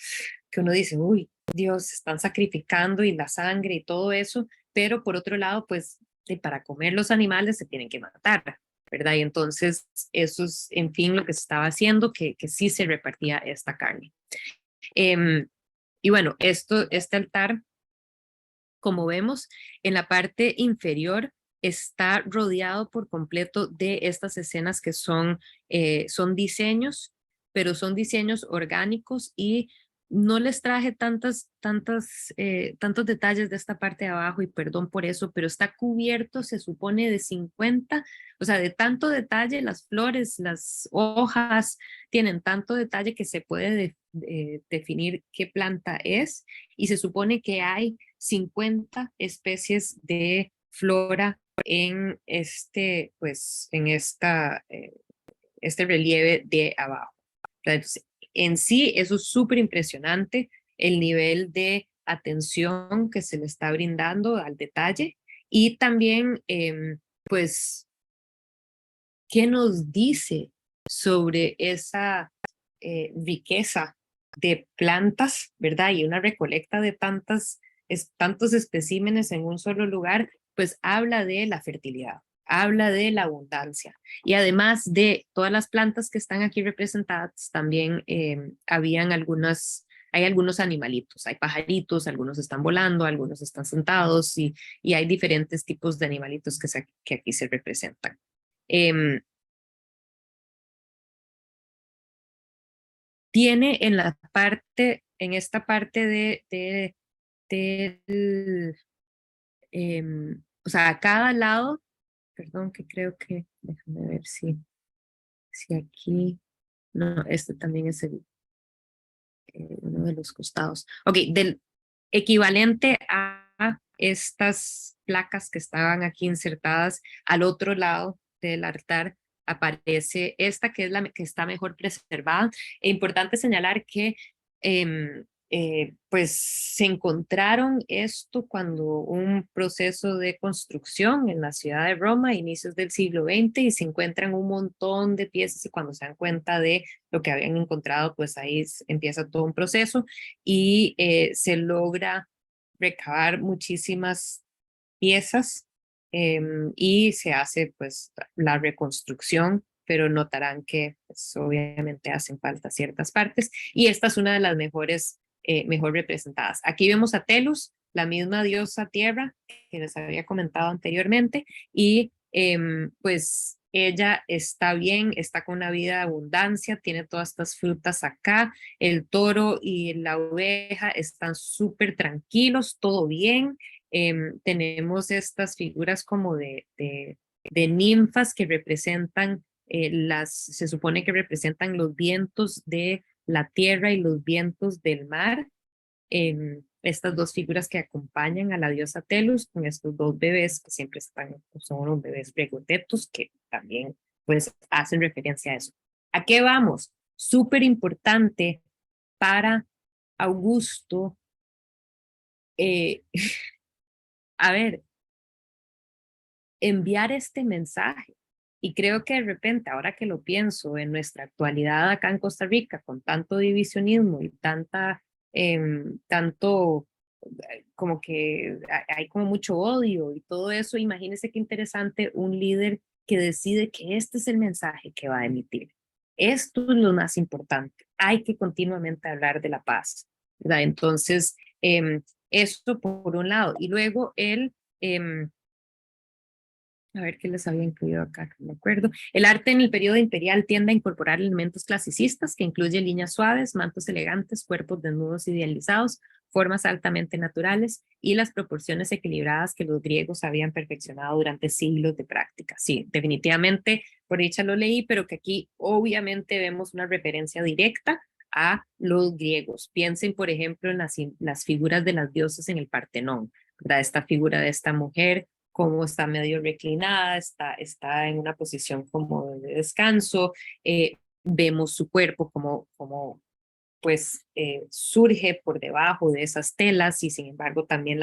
que uno dice, uy, Dios, están sacrificando y la sangre y todo eso, pero por otro lado, pues para comer los animales se tienen que matar, ¿verdad? Y entonces eso es, en fin, lo que se estaba haciendo, que sí se repartía esta carne. Y bueno, este altar, como vemos, en la parte inferior está rodeado por completo de estas escenas que son diseños, pero son diseños orgánicos y no les traje tantos detalles de esta parte de abajo y perdón por eso, pero está cubierto, se supone, de 50, o sea, de tanto detalle, las flores, las hojas tienen tanto detalle que se puede definir qué planta es y se supone que hay 50 especies de flora en este relieve de abajo. Entonces, en sí, eso es súper impresionante, el nivel de atención que se le está brindando al detalle y también, pues, ¿qué nos dice sobre esa riqueza de plantas, ¿verdad? Y una recolecta de tantos especímenes en un solo lugar, pues habla de la fertilidad, habla de la abundancia. Y además de todas las plantas que están aquí representadas, también hay algunos animalitos, hay pajaritos, algunos están volando, algunos están sentados y hay diferentes tipos de animalitos que aquí se representan. Eh, Tiene en esta parte del, o sea, a cada lado, perdón, que creo que, déjame ver si aquí, no, este también es uno de los costados. Ok, del equivalente a estas placas que estaban aquí insertadas al otro lado del altar, aparece esta que es la que está mejor preservada. Es importante señalar que pues se encontraron esto cuando un proceso de construcción en la ciudad de Roma a inicios del siglo XX y se encuentran un montón de piezas y cuando se dan cuenta de lo que habían encontrado, pues ahí empieza todo un proceso y se logra recabar muchísimas piezas y se hace pues la reconstrucción, pero notarán que pues, obviamente hacen falta ciertas partes y esta es una de las mejor representadas. Aquí vemos a Telus, la misma diosa tierra que les había comentado anteriormente y pues ella está bien, está con una vida de abundancia, tiene todas estas frutas acá, el toro y la oveja están súper tranquilos, todo bien. Tenemos estas figuras como de ninfas que representan se supone que representan los vientos de la tierra y los vientos del mar. estas dos figuras que acompañan a la diosa Telus con estos dos bebés que siempre están, son unos bebés pregotetos que también pues hacen referencia a eso. ¿A qué vamos? Súper importante para Augusto, a ver, enviar este mensaje. Y creo que de repente, ahora que lo pienso, en nuestra actualidad acá en Costa Rica, con tanto divisionismo y tanto como que hay como mucho odio y todo eso, imagínense qué interesante un líder que decide que este es el mensaje que va a emitir. Esto es lo más importante. Hay que continuamente hablar de la paz, ¿verdad? Entonces, esto por un lado. Y luego él... a ver qué les había incluido acá, no me acuerdo. El arte en el periodo imperial tiende a incorporar elementos clasicistas que incluye líneas suaves, mantos elegantes, cuerpos desnudos idealizados, formas altamente naturales y las proporciones equilibradas que los griegos habían perfeccionado durante siglos de práctica. Sí, definitivamente, por dicha lo leí, pero que aquí obviamente vemos una referencia directa a los griegos. Piensen, por ejemplo, en las figuras de las diosas en el Partenón, ¿verdad? Esta figura de esta mujer como está medio reclinada, está en una posición como de descanso, vemos su cuerpo como pues surge por debajo de esas telas y sin embargo también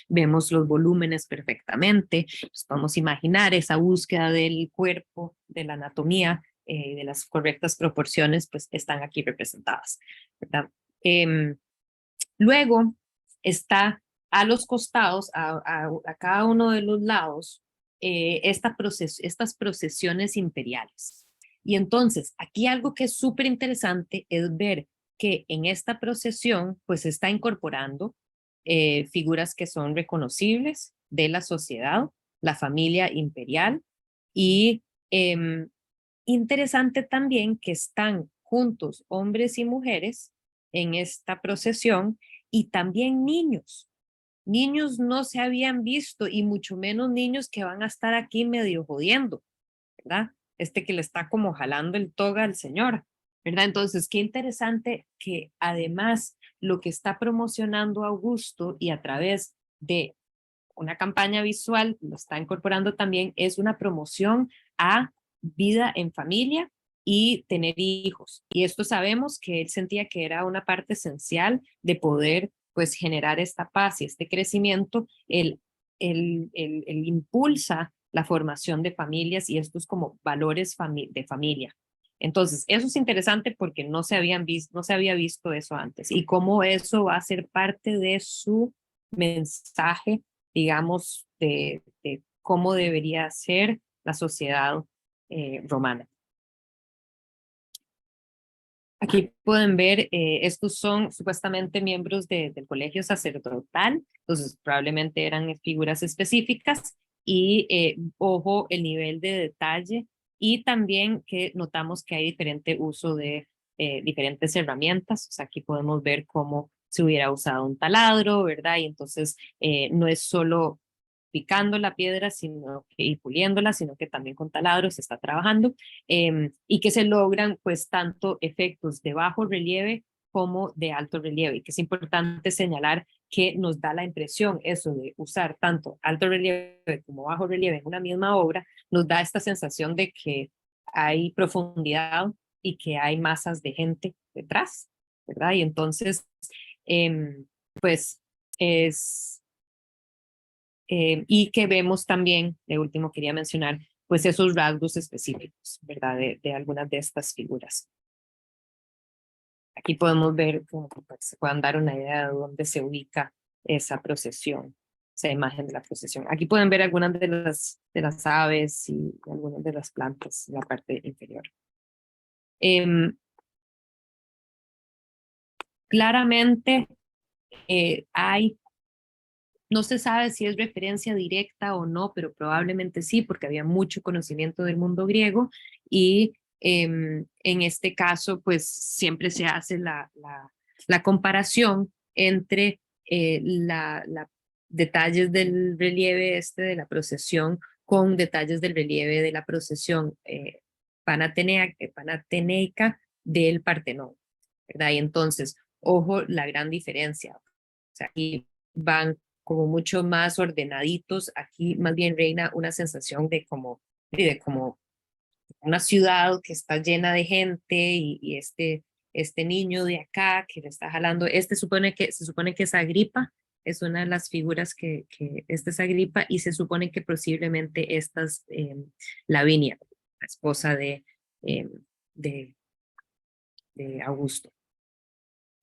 vemos los volúmenes perfectamente. Pues podemos imaginar esa búsqueda del cuerpo, de la anatomía, de las correctas proporciones, pues están aquí representadas, ¿verdad? Luego está a los costados, a cada uno de los lados, estas procesiones imperiales. Y entonces, aquí algo que es súper interesante es ver que en esta procesión, pues está incorporando figuras que son reconocibles de la sociedad, la familia imperial, y interesante también que están juntos hombres y mujeres en esta procesión y también niños. Niños no se habían visto y mucho menos niños que van a estar aquí medio jodiendo, ¿verdad? Este que le está como jalando el toga al señor, ¿verdad? Entonces, qué interesante que además lo que está promocionando Augusto y a través de una campaña visual, lo está incorporando también, es una promoción a vida en familia y tener hijos. Y esto sabemos que él sentía que era una parte esencial de poder pues generar esta paz y este crecimiento. Él impulsa la formación de familias y estos como valores de familia. Entonces, eso es interesante porque no se había visto eso antes y cómo eso va a ser parte de su mensaje, digamos, de cómo debería ser la sociedad romana. Aquí pueden ver, estos son supuestamente miembros del colegio sacerdotal, entonces probablemente eran figuras específicas y ojo el nivel de detalle y también que notamos que hay diferente uso de diferentes herramientas, o sea, aquí podemos ver cómo se hubiera usado un taladro, ¿verdad? Y entonces no es solo picando la piedra y puliéndola, sino que también con taladros se está trabajando y que se logran pues tanto efectos de bajo relieve como de alto relieve, y que es importante señalar que nos da la impresión eso de usar tanto alto relieve como bajo relieve en una misma obra, nos da esta sensación de que hay profundidad y que hay masas de gente detrás, ¿verdad? Y entonces, pues es y que vemos también, de último quería mencionar, pues esos rasgos específicos, ¿verdad? De algunas de estas figuras. Aquí podemos ver, como para que se puedan dar una idea de dónde se ubica esa procesión, esa imagen de la procesión. Aquí pueden ver algunas de las aves y algunas de las plantas en la parte inferior. Claramente hay no se sabe si es referencia directa o no, pero probablemente sí, porque había mucho conocimiento del mundo griego y en este caso, pues siempre se hace la comparación entre detalles del relieve de la procesión con detalles del relieve de la procesión panateneica del Partenón, ¿verdad? Y entonces, ojo, la gran diferencia. sea, aquí van como mucho más ordenaditos, aquí más bien reina una sensación de como una ciudad que está llena de gente y este niño de acá que le está jalando, se supone que es Agripa, es una de las figuras que esta es Agripa y se supone que posiblemente esta es Lavinia, la esposa eh, de, de Augusto.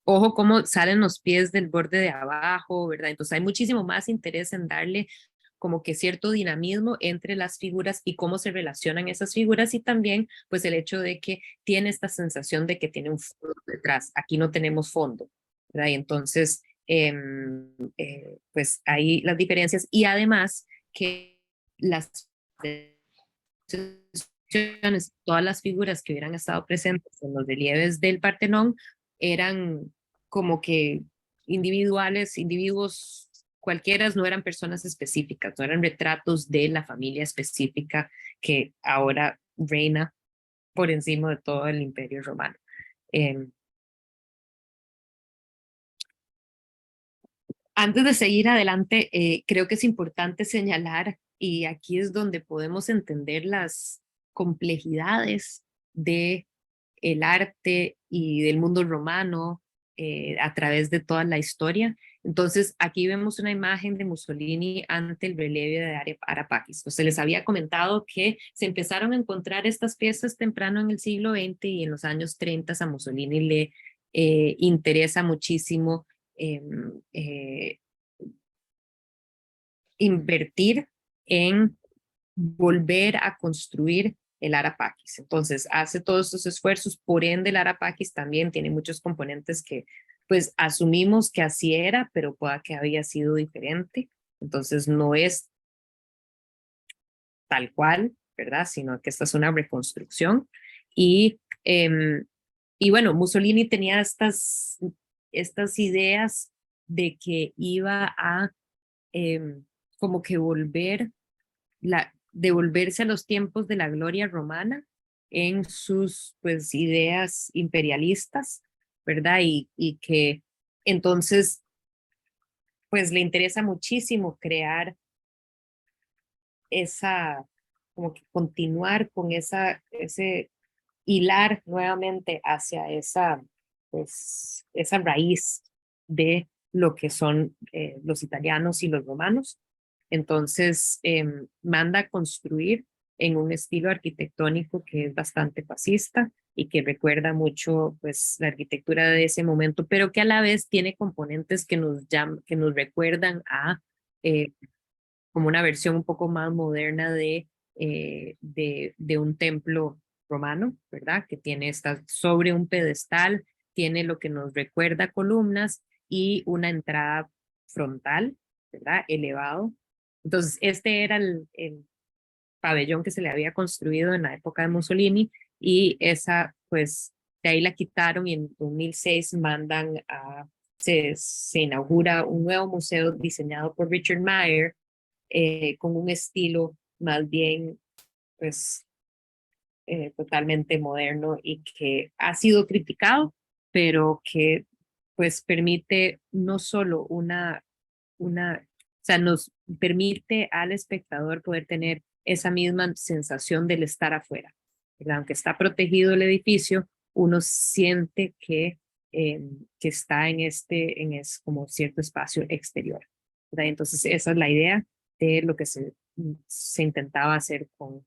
Ojo cómo salen los pies del borde de abajo, ¿verdad? Entonces hay muchísimo más interés en darle como que cierto dinamismo entre las figuras y cómo se relacionan esas figuras y también pues el hecho de que tiene esta sensación de que tiene un fondo detrás. Aquí no tenemos fondo, ¿verdad? Y entonces pues ahí las diferencias y además que las todas las figuras que hubieran estado presentes en los relieves del Partenón eran como que individuos cualquiera, no eran personas específicas, no eran retratos de la familia específica que ahora reina por encima de todo el imperio romano. Eh, Antes de seguir adelante, creo que es importante señalar, y aquí es donde podemos entender las complejidades de el arte y del mundo romano a través de toda la historia. Entonces, aquí vemos una imagen de Mussolini ante el relieve de Arapakis. Se les había comentado que se empezaron a encontrar estas piezas temprano en el siglo XX y en los años 30 a Mussolini le interesa muchísimo eh, eh, invertir en volver a construir el Arapakis. Entonces, hace todos estos esfuerzos, por ende el Arapakis también tiene muchos componentes que pues asumimos que así era, pero pueda que había sido diferente. Entonces, no es tal cual, ¿verdad? Sino que esta es una reconstrucción. Y, eh, y bueno, Mussolini tenía estas ideas de que iba a como que devolverse a los tiempos de la gloria romana en sus pues ideas imperialistas, ¿verdad? Y que entonces pues le interesa muchísimo crear esa, como que continuar con ese hilar nuevamente hacia pues, esa raíz de lo que son los italianos y los romanos. Entonces, manda a construir en un estilo arquitectónico que es bastante fascista y que recuerda mucho pues, la arquitectura de ese momento, pero que a la vez tiene componentes que nos recuerdan a eh, como una versión un poco más moderna de un templo romano, ¿verdad? Que está sobre un pedestal, tiene lo que nos recuerda columnas y una entrada frontal, ¿verdad? Elevado. Entonces, este era el pabellón que se le había construido en la época de Mussolini y esa, pues, de ahí la quitaron y en 2006 se inaugura un nuevo museo diseñado por Richard Meyer con un estilo más bien, pues, totalmente moderno y que ha sido criticado, pero que, pues, permite no solo o sea, nos permite al espectador poder tener esa misma sensación del estar afuera, ¿verdad? Aunque está protegido el edificio, uno siente que está en como cierto espacio exterior, ¿verdad? Entonces, esa es la idea de lo que se intentaba hacer con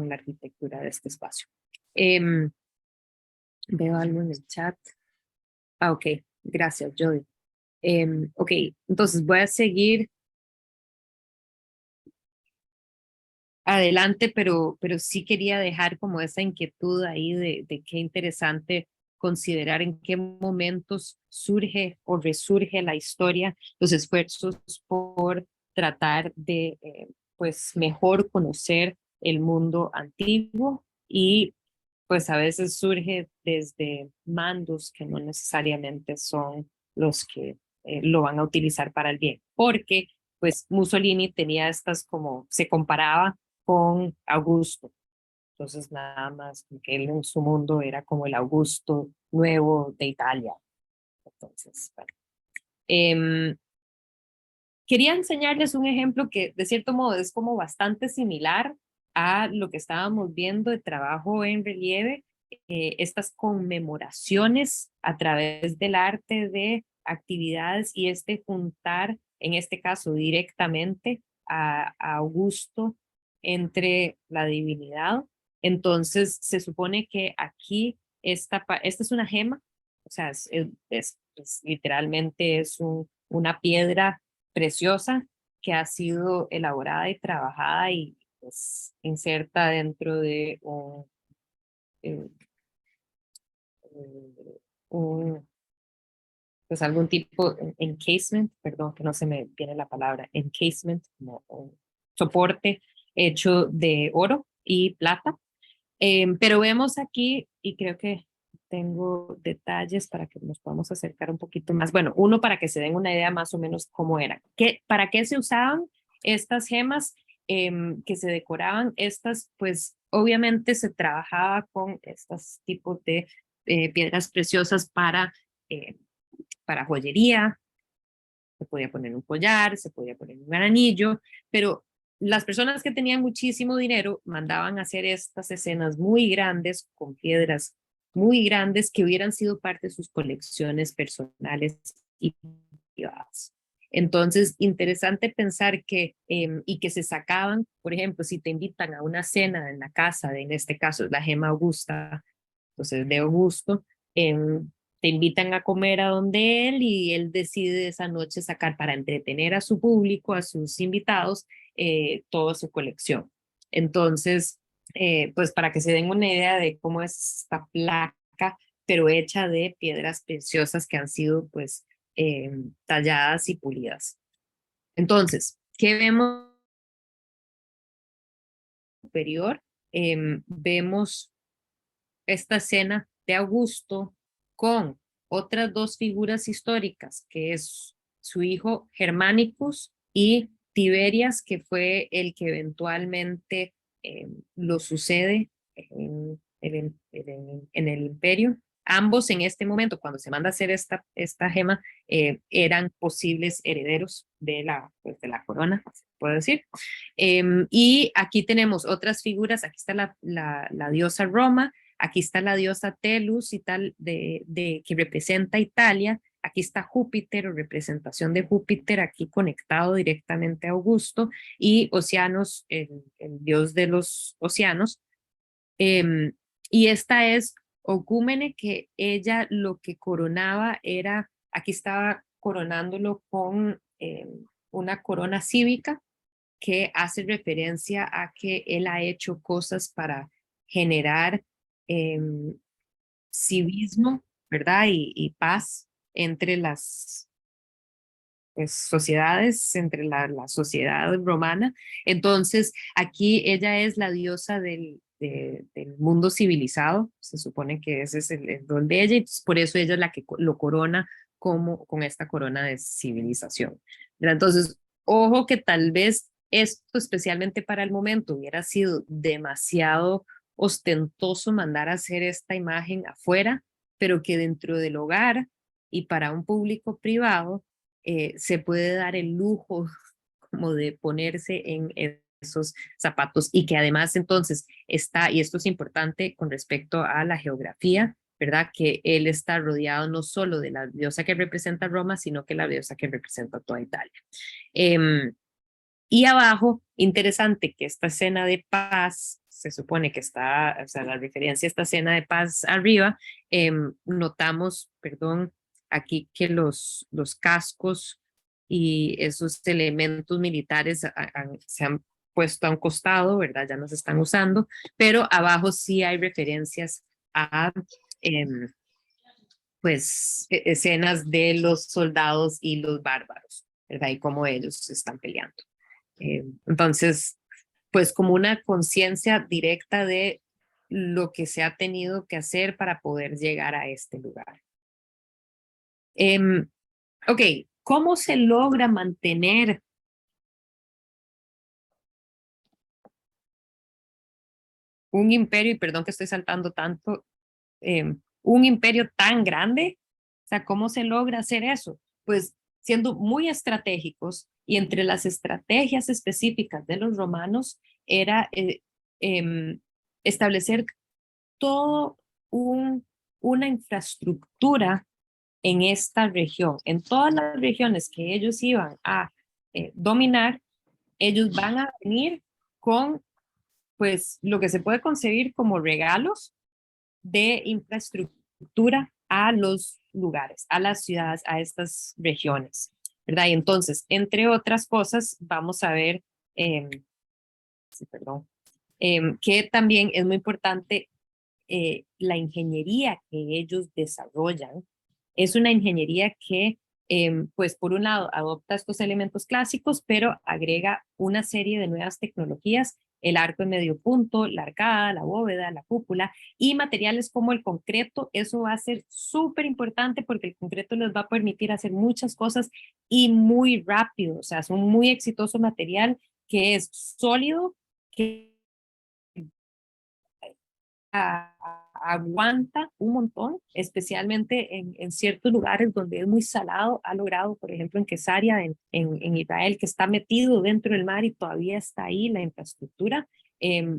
la arquitectura de este espacio. Eh, Veo algo en el chat. Ah, ok, gracias, Jody. Ok, entonces voy a seguir adelante, pero sí quería dejar como esa inquietud ahí de qué interesante considerar en qué momentos surge o resurge la historia, los esfuerzos por tratar de pues mejor conocer el mundo antiguo y pues a veces surge desde mandos que no necesariamente son los que lo van a utilizar para el bien, porque pues Mussolini tenía estas como, se comparaba con Augusto, entonces nada más que él en su mundo era como el Augusto nuevo de Italia, entonces, bueno. Quería enseñarles un ejemplo que de cierto modo es como bastante similar a lo que estábamos viendo de trabajo en relieve, estas conmemoraciones a través del arte de actividades y este juntar, en este caso directamente a Augusto entre la divinidad. Entonces se supone que aquí esta es una gema, o sea, literalmente es una piedra preciosa que ha sido elaborada y trabajada y pues, inserta dentro de eh, un, pues algún tipo de encasement, perdón, que no se me viene la palabra, encasement, como un soporte hecho de oro y plata. Pero vemos aquí, y creo que tengo detalles para que nos podamos acercar un poquito más. Bueno, uno para que se den una idea más o menos cómo era. ¿Para qué se usaban estas gemas que se decoraban? Estas, pues obviamente se trabajaba con estos tipos de piedras preciosas para joyería, se podía poner un collar, se podía poner un gran anillo, pero las personas que tenían muchísimo dinero mandaban a hacer estas escenas muy grandes con piedras muy grandes que hubieran sido parte de sus colecciones personales y privadas. Entonces, interesante pensar y que se sacaban, por ejemplo, si te invitan a una cena en la casa, en este caso es la Gema Augusta, entonces de Augusto, eh, te invitan a comer a donde él y él decide esa noche sacar para entretener a su público, a sus invitados, toda su colección. Entonces, pues para que se den una idea de cómo es esta placa, pero hecha de piedras preciosas que han sido pues talladas y pulidas. Entonces, ¿qué vemos superior? Vemos esta escena de Augusto con otras dos figuras históricas, que es su hijo Germanicus y Tiberias, que fue el que eventualmente lo sucede en el imperio. Ambos en este momento, cuando se manda a hacer esta gema, eran posibles herederos pues, de la corona, puedo decir. Y aquí tenemos otras figuras, aquí está la diosa Roma, aquí está la diosa Telus y tal, que representa Italia. Aquí está Júpiter o representación de Júpiter, aquí conectado directamente a Augusto, y Oceanos, el dios de los océanos. Eh, y esta es Ocúmene, que ella lo que coronaba era, aquí estaba coronándolo con una corona cívica que hace referencia a que él ha hecho cosas para generar eh, civismo, ¿verdad? Y paz entre las pues, sociedades, entre la sociedad romana. Entonces, aquí ella es la diosa del mundo civilizado, se supone que ese es el rol de ella, y por eso ella es la que lo corona con esta corona de civilización. ¿Verdad? Entonces, ojo que tal vez esto, especialmente para el momento, hubiera sido demasiado ostentoso mandar a hacer esta imagen afuera, pero que dentro del hogar y para un público privado se puede dar el lujo como de ponerse en esos zapatos y que además entonces está, y esto es importante con respecto a la geografía, ¿verdad? Que él está rodeado no solo de la diosa que representa Roma, sino que la diosa que representa toda Italia. Y abajo, interesante que esta escena de paz, se supone que está, o sea, la referencia a esta escena de paz arriba, notamos, perdón, aquí que los cascos y esos elementos militares se han puesto a un costado, ¿verdad? Ya no se están usando, pero abajo sí hay referencias a, pues, escenas de los soldados y los bárbaros, ¿verdad? Y cómo ellos están peleando. Entonces, pues como una conciencia directa de lo que se ha tenido que hacer para poder llegar a este lugar. Ok, ¿cómo se logra mantener un imperio, y perdón que estoy saltando tanto, un imperio tan grande? O sea, ¿cómo se logra hacer eso? Pues siendo muy estratégicos, y entre las estrategias específicas de los romanos era establecer todo una infraestructura en esta región. En todas las regiones que ellos iban a dominar, ellos van a venir con pues lo que se puede concebir como regalos de infraestructura a los lugares, a las ciudades, a estas regiones, ¿verdad? Y entonces, entre otras cosas, vamos a ver, sí, perdón, que también es muy importante la ingeniería que ellos desarrollan. Es una ingeniería que, pues por un lado, adopta estos elementos clásicos, pero agrega una serie de nuevas tecnologías, el arco de medio punto, la arcada, la bóveda, la cúpula, y materiales como el concreto. Eso va a ser súper importante porque el concreto les va a permitir hacer muchas cosas y muy rápido. O sea, es un muy exitoso material que es sólido, que aguanta un montón, especialmente en ciertos lugares donde es muy salado. Ha logrado, por ejemplo, en Quesaria, en Israel, que está metido dentro del mar y todavía está ahí la infraestructura,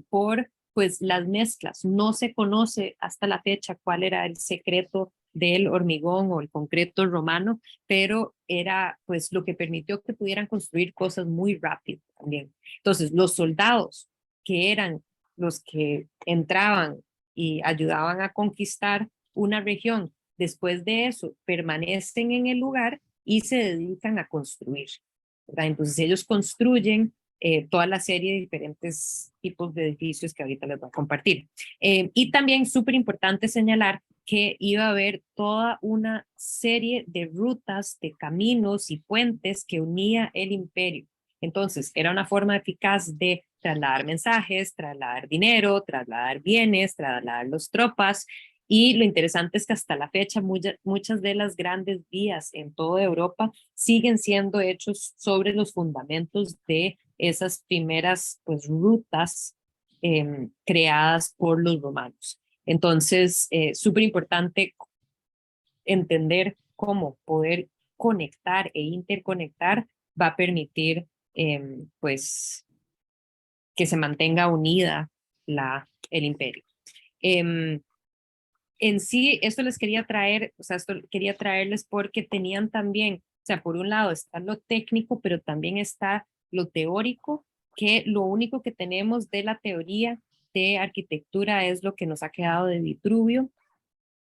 por pues las mezclas. No se conoce hasta la fecha cuál era el secreto del hormigón o el concreto romano, pero era pues lo que permitió que pudieran construir cosas muy rápido también. Entonces, los soldados que eran los que entraban y ayudaban a conquistar una región, después de eso permanecen en el lugar y se dedican a construir, ¿verdad? Entonces ellos construyen toda la serie de diferentes tipos de edificios que ahorita les voy a compartir. Y también súper importante señalar que iba a haber toda una serie de rutas, de caminos y puentes que unía el imperio. Entonces, era una forma eficaz de trasladar mensajes, trasladar dinero, trasladar bienes, trasladar las tropas. Y lo interesante es que hasta la fecha muchas de las grandes vías en toda Europa siguen siendo hechos sobre los fundamentos de esas primeras pues, rutas creadas por los romanos. Entonces, súper importante entender cómo poder conectar e interconectar va a permitir pues que se mantenga unida el imperio. En sí, esto les quería traer, o sea, esto quería traerles porque tenían también, o sea, por un lado está lo técnico, pero también está lo teórico, que lo único que tenemos de la teoría de arquitectura es lo que nos ha quedado de Vitruvio,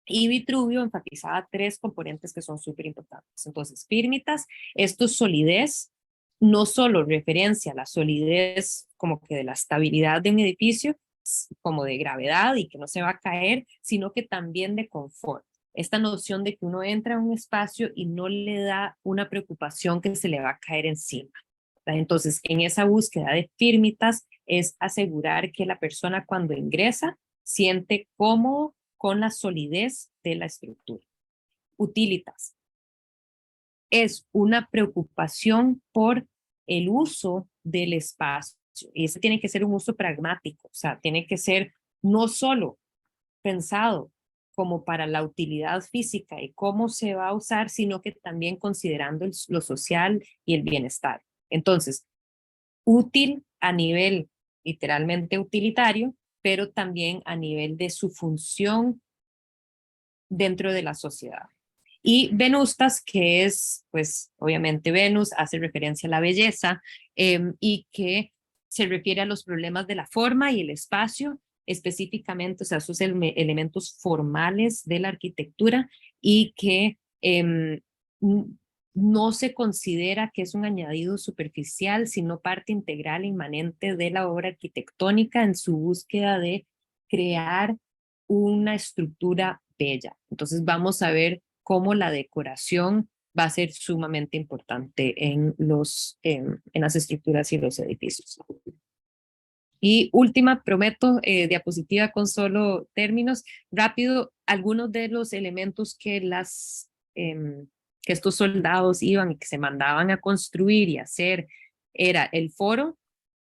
y Vitruvio enfatizaba tres componentes que son súper importantes. Entonces, firmitas, esto es solidez, no solo referencia a la solidez como que de la estabilidad de un edificio, como de gravedad y que no se va a caer, sino que también de confort. Esta noción de que uno entra a un espacio y no le da una preocupación que se le va a caer encima. Entonces, en esa búsqueda de firmitas es asegurar que la persona cuando ingresa siente cómodo con la solidez de la estructura. Utilitas. Es una preocupación por el uso del espacio. Y ese tiene que ser un uso pragmático, o sea, tiene que ser no solo pensado como para la utilidad física y cómo se va a usar, sino que también considerando lo social y el bienestar. Entonces, útil a nivel literalmente utilitario, pero también a nivel de su función dentro de la sociedad. Y Venustas, que es, pues, obviamente Venus, hace referencia a la belleza y que se refiere a los problemas de la forma y el espacio, específicamente, o sea, esos elementos formales de la arquitectura y que no se considera que es un añadido superficial, sino parte integral e inmanente de la obra arquitectónica en su búsqueda de crear una estructura bella. Entonces vamos a ver cómo la decoración va a ser sumamente importante en las estructuras y los edificios. Y última, prometo, diapositiva con solo términos, rápido, algunos de los elementos que que estos soldados iban y que se mandaban a construir y hacer era el foro,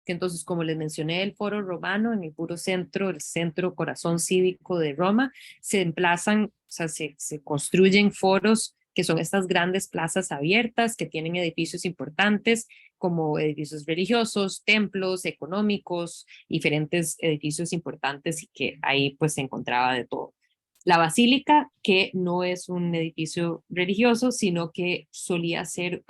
que entonces, como les mencioné, el foro romano en el puro centro, el centro corazón cívico de Roma, se emplazan, o sea, se construyen foros que son estas grandes plazas abiertas que tienen edificios importantes como edificios religiosos, templos, económicos, diferentes edificios importantes y que ahí pues se encontraba de todo. La basílica, que no es un edificio religioso, sino que solía ser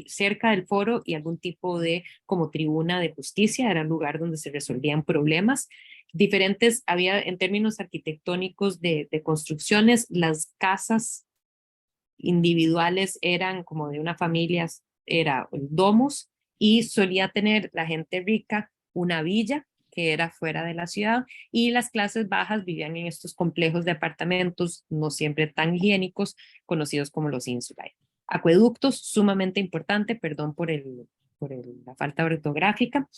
cerca del foro y algún tipo de como tribuna de justicia, era un lugar donde se resolvían problemas. Diferentes, había en términos arquitectónicos de construcciones, las casas individuales eran como de una familia, era el domus, y solía tener la gente rica una villa que era fuera de la ciudad, y las clases bajas vivían en estos complejos de apartamentos no siempre tan higiénicos, conocidos como los insulae. Acueductos, sumamente importante, perdón la falta ortográfica,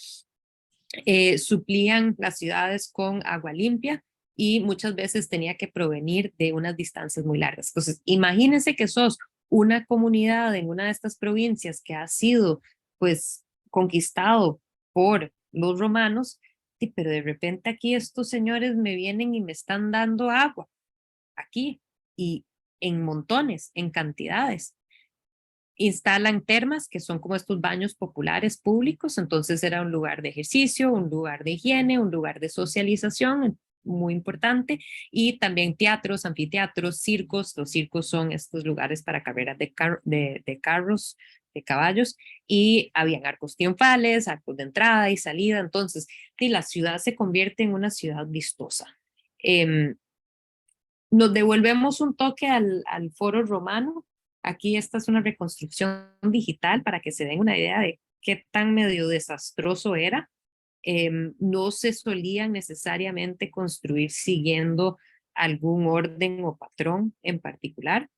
suplían las ciudades con agua limpia y muchas veces tenía que provenir de unas distancias muy largas. Entonces, imagínense que sos una comunidad en una de estas provincias que ha sido pues conquistado por los romanos, pero de repente aquí estos señores me vienen y me están dando agua aquí y en montones, en cantidades. Instalan termas, que son como estos baños populares públicos, entonces era un lugar de ejercicio, un lugar de higiene, un lugar de socialización, muy importante, y también teatros, anfiteatros, circos. Los circos son estos lugares para carreras de carros, de caballos, y habían arcos triunfales, arcos de entrada y salida, entonces la ciudad se convierte en una ciudad vistosa. Nos devolvemos un toque al foro romano. Aquí esta es una reconstrucción digital para que se den una idea de qué tan medio desastroso era. No se solían necesariamente construir siguiendo algún orden o patrón en particular.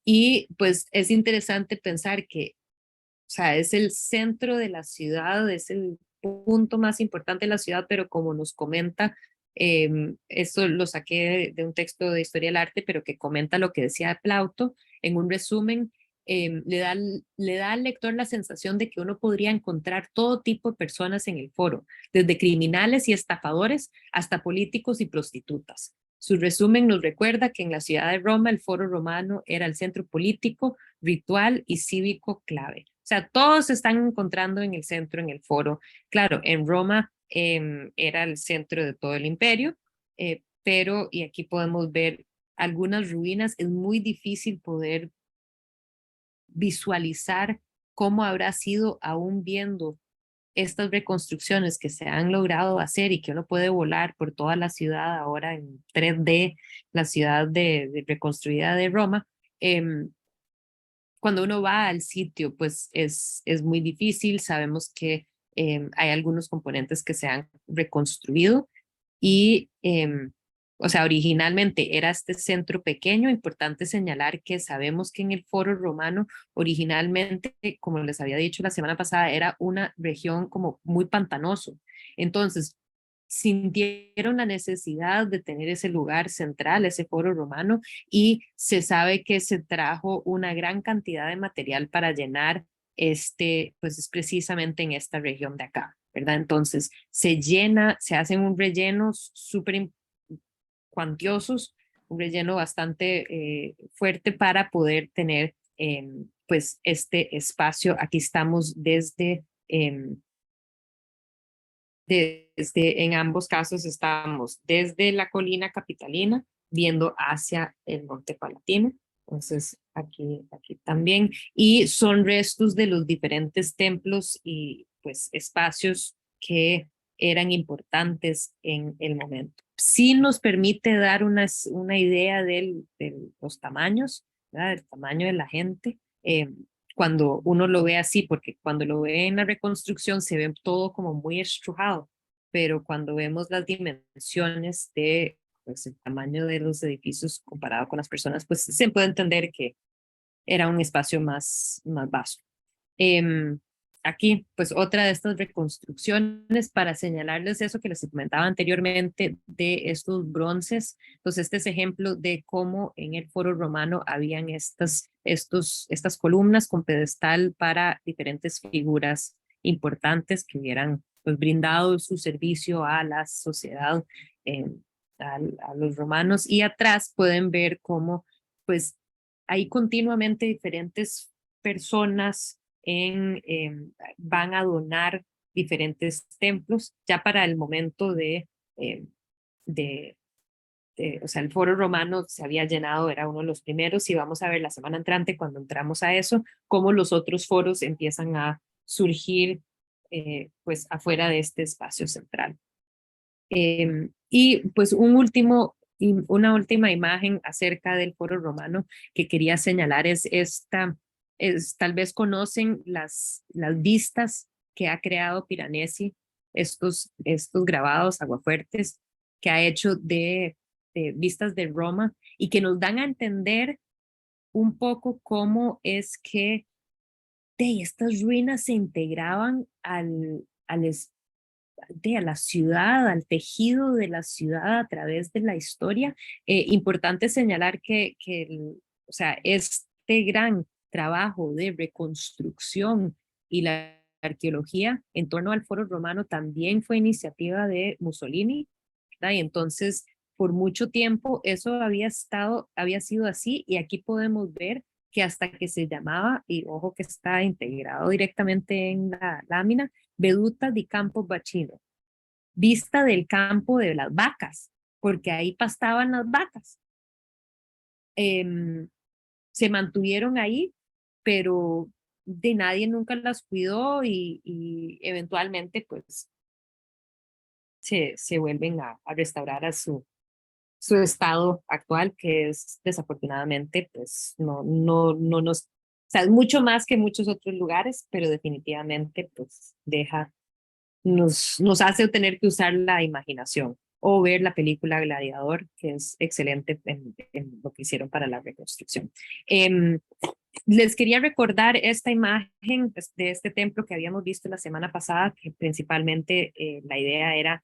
Y pues es interesante pensar que, o sea, es el centro de la ciudad, es el punto más importante de la ciudad, pero como nos comenta, esto lo saqué de un texto de Historia del Arte, pero que comenta lo que decía Plauto, en un resumen, le da al lector la sensación de que uno podría encontrar todo tipo de personas en el foro, desde criminales y estafadores hasta políticos y prostitutas. Su resumen nos recuerda que en la ciudad de Roma el foro romano era el centro político, ritual y cívico clave. O sea, todos se están encontrando en el centro, en el foro. Claro, en Roma era el centro de todo el imperio, pero, y aquí podemos ver algunas ruinas, es muy difícil poder visualizar cómo habrá sido aún viendo estas reconstrucciones que se han logrado hacer y que uno puede volar por toda la ciudad ahora en 3D, la ciudad de reconstruida de Roma. Cuando uno va al sitio, pues es muy difícil. Sabemos que hay algunos componentes que se han reconstruido y, o sea, originalmente era este centro pequeño. Importante señalar que sabemos que en el Foro Romano, originalmente, como les había dicho la semana pasada, era una región como muy pantanoso. Entonces, sintieron la necesidad de tener ese lugar central, ese foro romano, y se sabe que se trajo una gran cantidad de material para llenar pues es precisamente en esta región de acá, ¿verdad? Entonces se llena, se hacen un relleno súper cuantiosos, un relleno bastante fuerte para poder tener pues este espacio. Aquí estamos en ambos casos estamos desde la colina capitalina viendo hacia el monte Palatino. Entonces, aquí también. Y son restos de los diferentes templos y pues espacios que eran importantes en el momento. Sí nos permite dar una idea de los tamaños, ¿verdad? Del tamaño de la gente. Cuando uno lo ve así, porque cuando lo ve en la reconstrucción se ve todo como muy estrujado, pero cuando vemos las dimensiones de pues, el tamaño de los edificios comparado con las personas, pues se puede entender que era un espacio más vasto. Aquí, pues otra de estas reconstrucciones para señalarles eso que les comentaba anteriormente de estos bronces. Entonces, este es ejemplo de cómo en el foro romano habían estas columnas con pedestal para diferentes figuras importantes que hubieran pues, brindado su servicio a la sociedad, a los romanos. Y atrás pueden ver cómo pues ahí continuamente diferentes personas van a donar diferentes templos ya para el momento eh, de o sea, el foro romano se había llenado, era uno de los primeros, y vamos a ver la semana entrante, cuando entramos a eso, cómo los otros foros empiezan a surgir pues afuera de este espacio central. Y pues una última imagen acerca del foro romano que quería señalar es esta, tal vez conocen las vistas que ha creado Piranesi, estos grabados aguafuertes que ha hecho de vistas de Roma y que nos dan a entender un poco cómo es que estas ruinas se integraban a la ciudad, al tejido de la ciudad a través de la historia. Importante señalar o sea, este gran trabajo de reconstrucción y la arqueología en torno al foro romano también fue iniciativa de Mussolini, ¿verdad? Y entonces, por mucho tiempo eso había sido así, y aquí podemos ver que hasta que se llamaba, y ojo que está integrado directamente en la lámina, Veduta di Campo Bacino, vista del campo de las vacas, porque ahí pastaban las vacas. Se mantuvieron ahí, pero de nadie nunca las cuidó, y eventualmente pues se vuelven a restaurar a su estado actual, que es desafortunadamente pues no nos, o sea, es mucho más que muchos otros lugares, pero definitivamente pues nos hace tener que usar la imaginación o ver la película Gladiador, que es excelente en lo que hicieron para la reconstrucción. Les quería recordar esta imagen de este templo que habíamos visto la semana pasada, que principalmente la idea era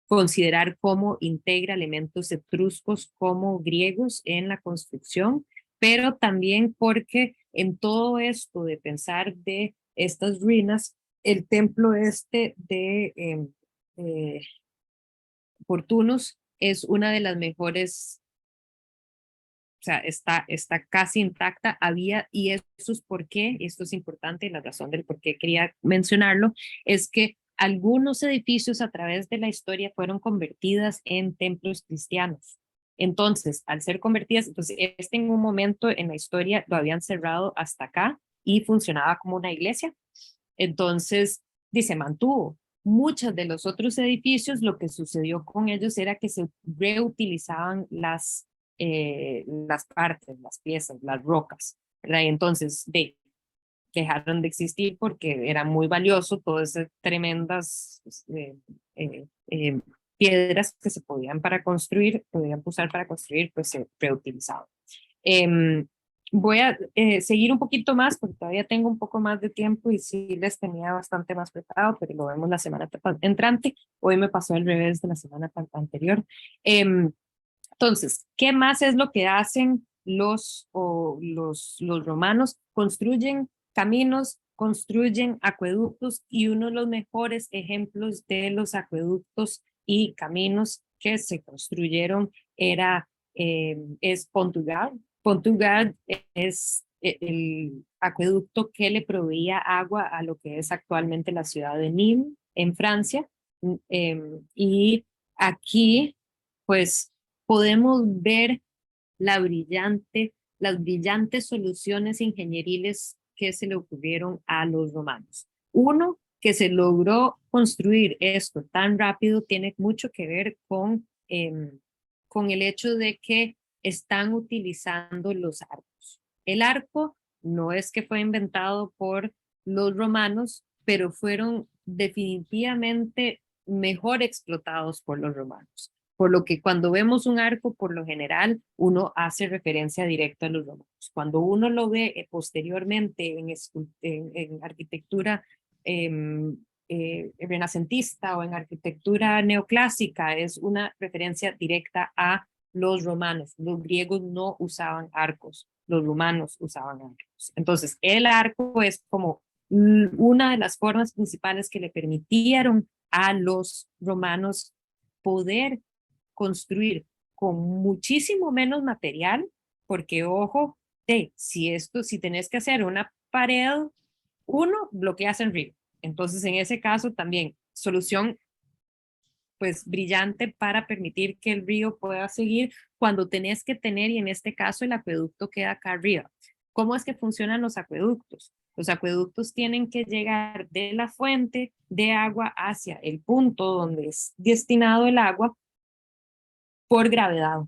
considerar cómo integra elementos etruscos como griegos en la construcción, pero también porque en todo esto de pensar de estas ruinas, el templo este de Portunus es una de las mejores, o sea, está casi intacta. Y eso es por qué, y esto es importante, y la razón del por qué quería mencionarlo, es que algunos edificios a través de la historia fueron convertidas en templos cristianos. Entonces, al ser convertidas, entonces en un momento en la historia lo habían cerrado hasta acá y funcionaba como una iglesia. Entonces, se mantuvo. Muchos de los otros edificios, lo que sucedió con ellos era que se reutilizaban las partes, las piezas, las rocas, ¿verdad? Y entonces dejaron de existir porque era muy valioso, todas esas tremendas eh, eh, piedras que se podían podían usar para construir, pues se reutilizaban. Voy a seguir un poquito más porque todavía tengo un poco más de tiempo y sí les tenía bastante más preparado, pero lo vemos la semana entrante. Hoy me pasó al revés de la semana anterior. Entonces, ¿qué más es lo que hacen los romanos? Construyen caminos, construyen acueductos, y uno de los mejores ejemplos de los acueductos y caminos que se construyeron es Pontugad. Pontugad es el acueducto que le proveía agua a lo que es actualmente la ciudad de Nîmes, en Francia. Y aquí, pues, podemos ver las brillantes soluciones ingenieriles que se le ocurrieron a los romanos. Uno, que se logró construir esto tan rápido, tiene mucho que ver con el hecho de que están utilizando los arcos. El arco no es que fue inventado por los romanos, pero fueron definitivamente mejor explotados por los romanos. Por lo que cuando vemos un arco, por lo general, uno hace referencia directa a los romanos. Cuando uno lo ve posteriormente en arquitectura renacentista o en arquitectura neoclásica, es una referencia directa a los romanos. Los griegos no usaban arcos, los romanos usaban arcos. Entonces, el arco es como una de las formas principales que le permitieron a los romanos poder construir con muchísimo menos material porque ojo, si tenés que hacer una pared, uno, bloqueas el río. Entonces, en ese caso también, solución pues brillante para permitir que el río pueda seguir cuando tenés que tener, y en este caso el acueducto queda acá arriba. ¿Cómo es que funcionan los acueductos? Los acueductos tienen que llegar de la fuente de agua hacia el punto donde es destinado el agua por gravedad.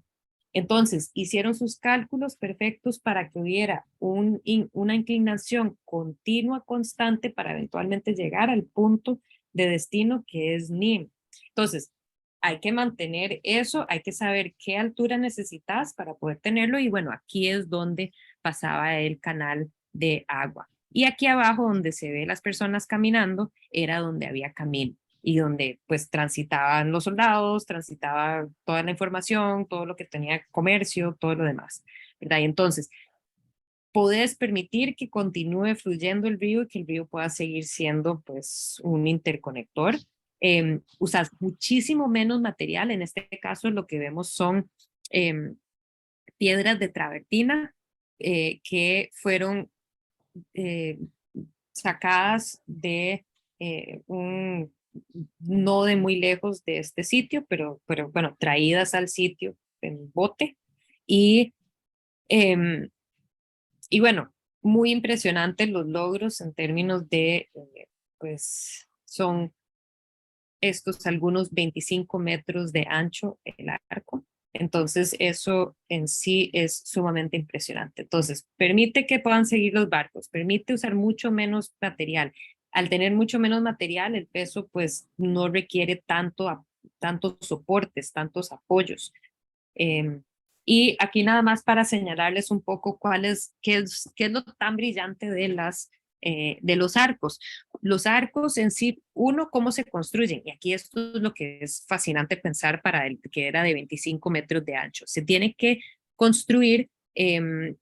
Entonces, hicieron sus cálculos perfectos para que hubiera una inclinación continua, constante, para eventualmente llegar al punto de destino que es NIM. Entonces, hay que mantener eso, hay que saber qué altura necesitas para poder tenerlo, y bueno, aquí es donde pasaba el canal de agua. Y aquí abajo, donde se ve las personas caminando, era donde había camino y donde pues transitaban los soldados, transitaba toda la información, todo lo que tenía comercio, todo lo demás, ¿verdad? Y entonces, podés permitir que continúe fluyendo el río y que el río pueda seguir siendo pues un interconector. Usas muchísimo menos material, en este caso lo que vemos son piedras de travertina que fueron eh, sacadas de un no de muy lejos de este sitio, pero bueno, traídas al sitio en bote. Y, eh, y bueno, muy impresionantes los logros en términos de, pues son estos algunos 25 metros de ancho el arco. Entonces, eso en sí es sumamente impresionante. Entonces, permite que puedan seguir los barcos, permite usar mucho menos material. Al tener mucho menos material, el peso pues no requiere tantos soportes, tantos apoyos. Eh, y aquí nada más para señalarles un poco qué es lo tan brillante de los arcos. Los arcos en sí, uno, cómo se construyen. Y aquí esto es lo que es fascinante pensar para el que era de 25 metros de ancho. Se tiene que construir eh,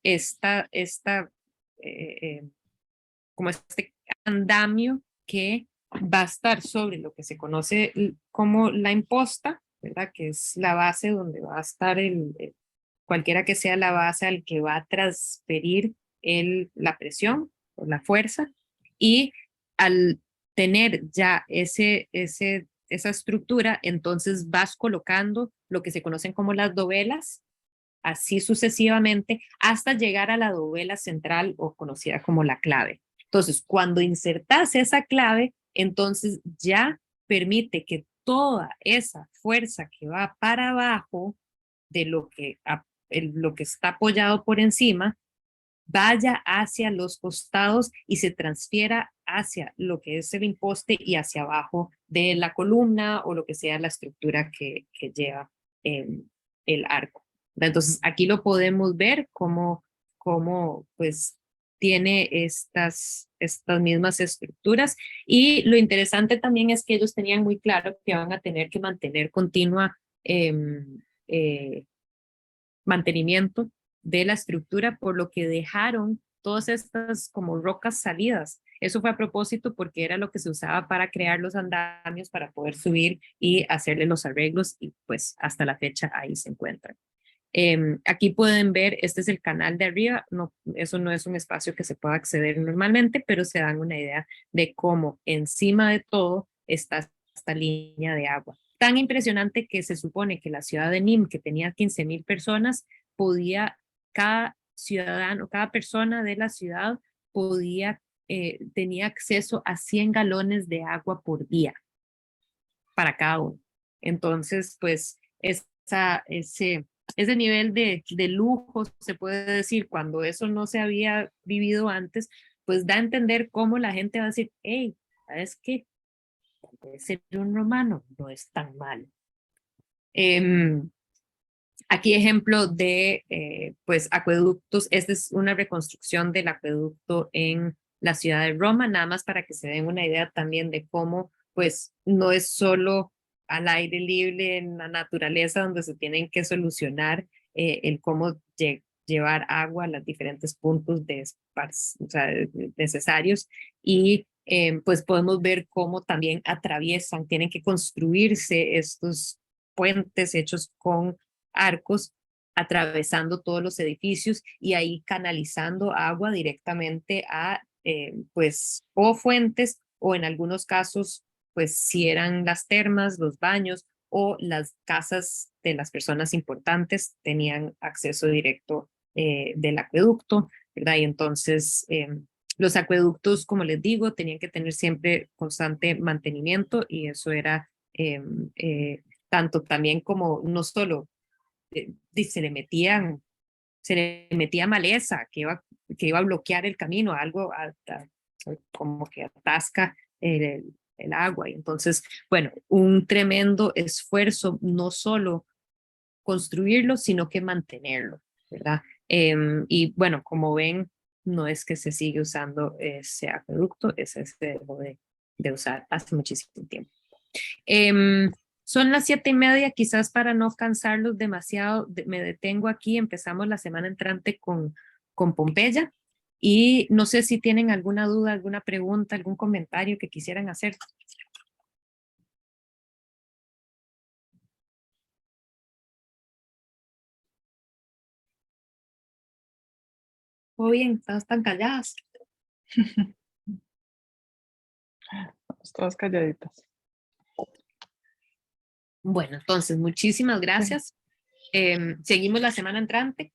eh, como este andamio que va a estar sobre lo que se conoce como la imposta, ¿verdad? Que es la base donde va a estar cualquiera que sea la base al que va a transferir la presión o la fuerza. Y al tener ya esa estructura, entonces vas colocando lo que se conocen como las dovelas, así sucesivamente, hasta llegar a la dovela central o conocida como la clave. Entonces, cuando insertas esa clave, entonces ya permite que toda esa fuerza que va para abajo de lo que está apoyado por encima, vaya hacia los costados y se transfiera hacia lo que es el imposte y hacia abajo de la columna o lo que sea la estructura que lleva el arco. Entonces, aquí lo podemos ver cómo pues tiene estas mismas estructuras, y lo interesante también es que ellos tenían muy claro que van a tener que mantener continua eh, eh, mantenimiento de la estructura, por lo que dejaron todas estas como rocas salidas. Eso fue a propósito porque era lo que se usaba para crear los andamios, para poder subir y hacerle los arreglos, y pues hasta la fecha ahí se encuentran. Aquí pueden ver, este es el canal de arriba, no, eso no es un espacio que se pueda acceder normalmente, pero se dan una idea de cómo encima de todo está esta línea de agua. Tan impresionante que se supone que la ciudad de Nim, que tenía 15,000 personas, cada ciudadano, cada persona de la ciudad tenía acceso a 100 galones de agua por día para cada uno. Entonces, pues, ese nivel de lujo, se puede decir, cuando eso no se había vivido antes, pues da a entender cómo la gente va a decir, hey, ¿sabes qué? Puede ser un romano, no es tan mal. Aquí ejemplo de pues acueductos. Esta es una reconstrucción del acueducto en la ciudad de Roma, nada más para que se den una idea también de cómo pues no es solo al aire libre en la naturaleza donde se tienen que solucionar el cómo llevar agua a los diferentes puntos o sea, necesarios, y pues podemos ver cómo también tienen que construirse estos puentes hechos con arcos atravesando todos los edificios y ahí canalizando agua directamente a, pues, o fuentes, o en algunos casos, pues, si eran las termas, los baños, o las casas de las personas importantes tenían acceso directo del acueducto, ¿verdad? Y entonces los acueductos, como les digo, tenían que tener siempre constante mantenimiento y eso era tanto también como no solo se le metía maleza que iba a bloquear el camino, algo como que atasca el agua. Y entonces, bueno, un tremendo esfuerzo, no solo construirlo, sino que mantenerlo, ¿verdad? Y bueno, como ven, no es que se sigue usando ese acueducto, ese se dejó de usar hace muchísimo tiempo. Son las 7:30, quizás para no cansarlos demasiado, me detengo aquí, empezamos la semana entrante con Pompeya y no sé si tienen alguna duda, alguna pregunta, algún comentario que quisieran hacer. Todo bien, todas están calladas. Todas calladitas. Bueno, entonces, muchísimas Sí, gracias. Seguimos la semana entrante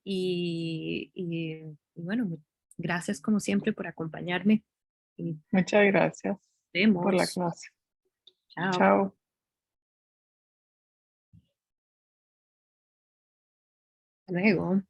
y bueno, gracias como siempre por acompañarme y muchas gracias por la vemos. clase. Chao. Chao. Hasta luego.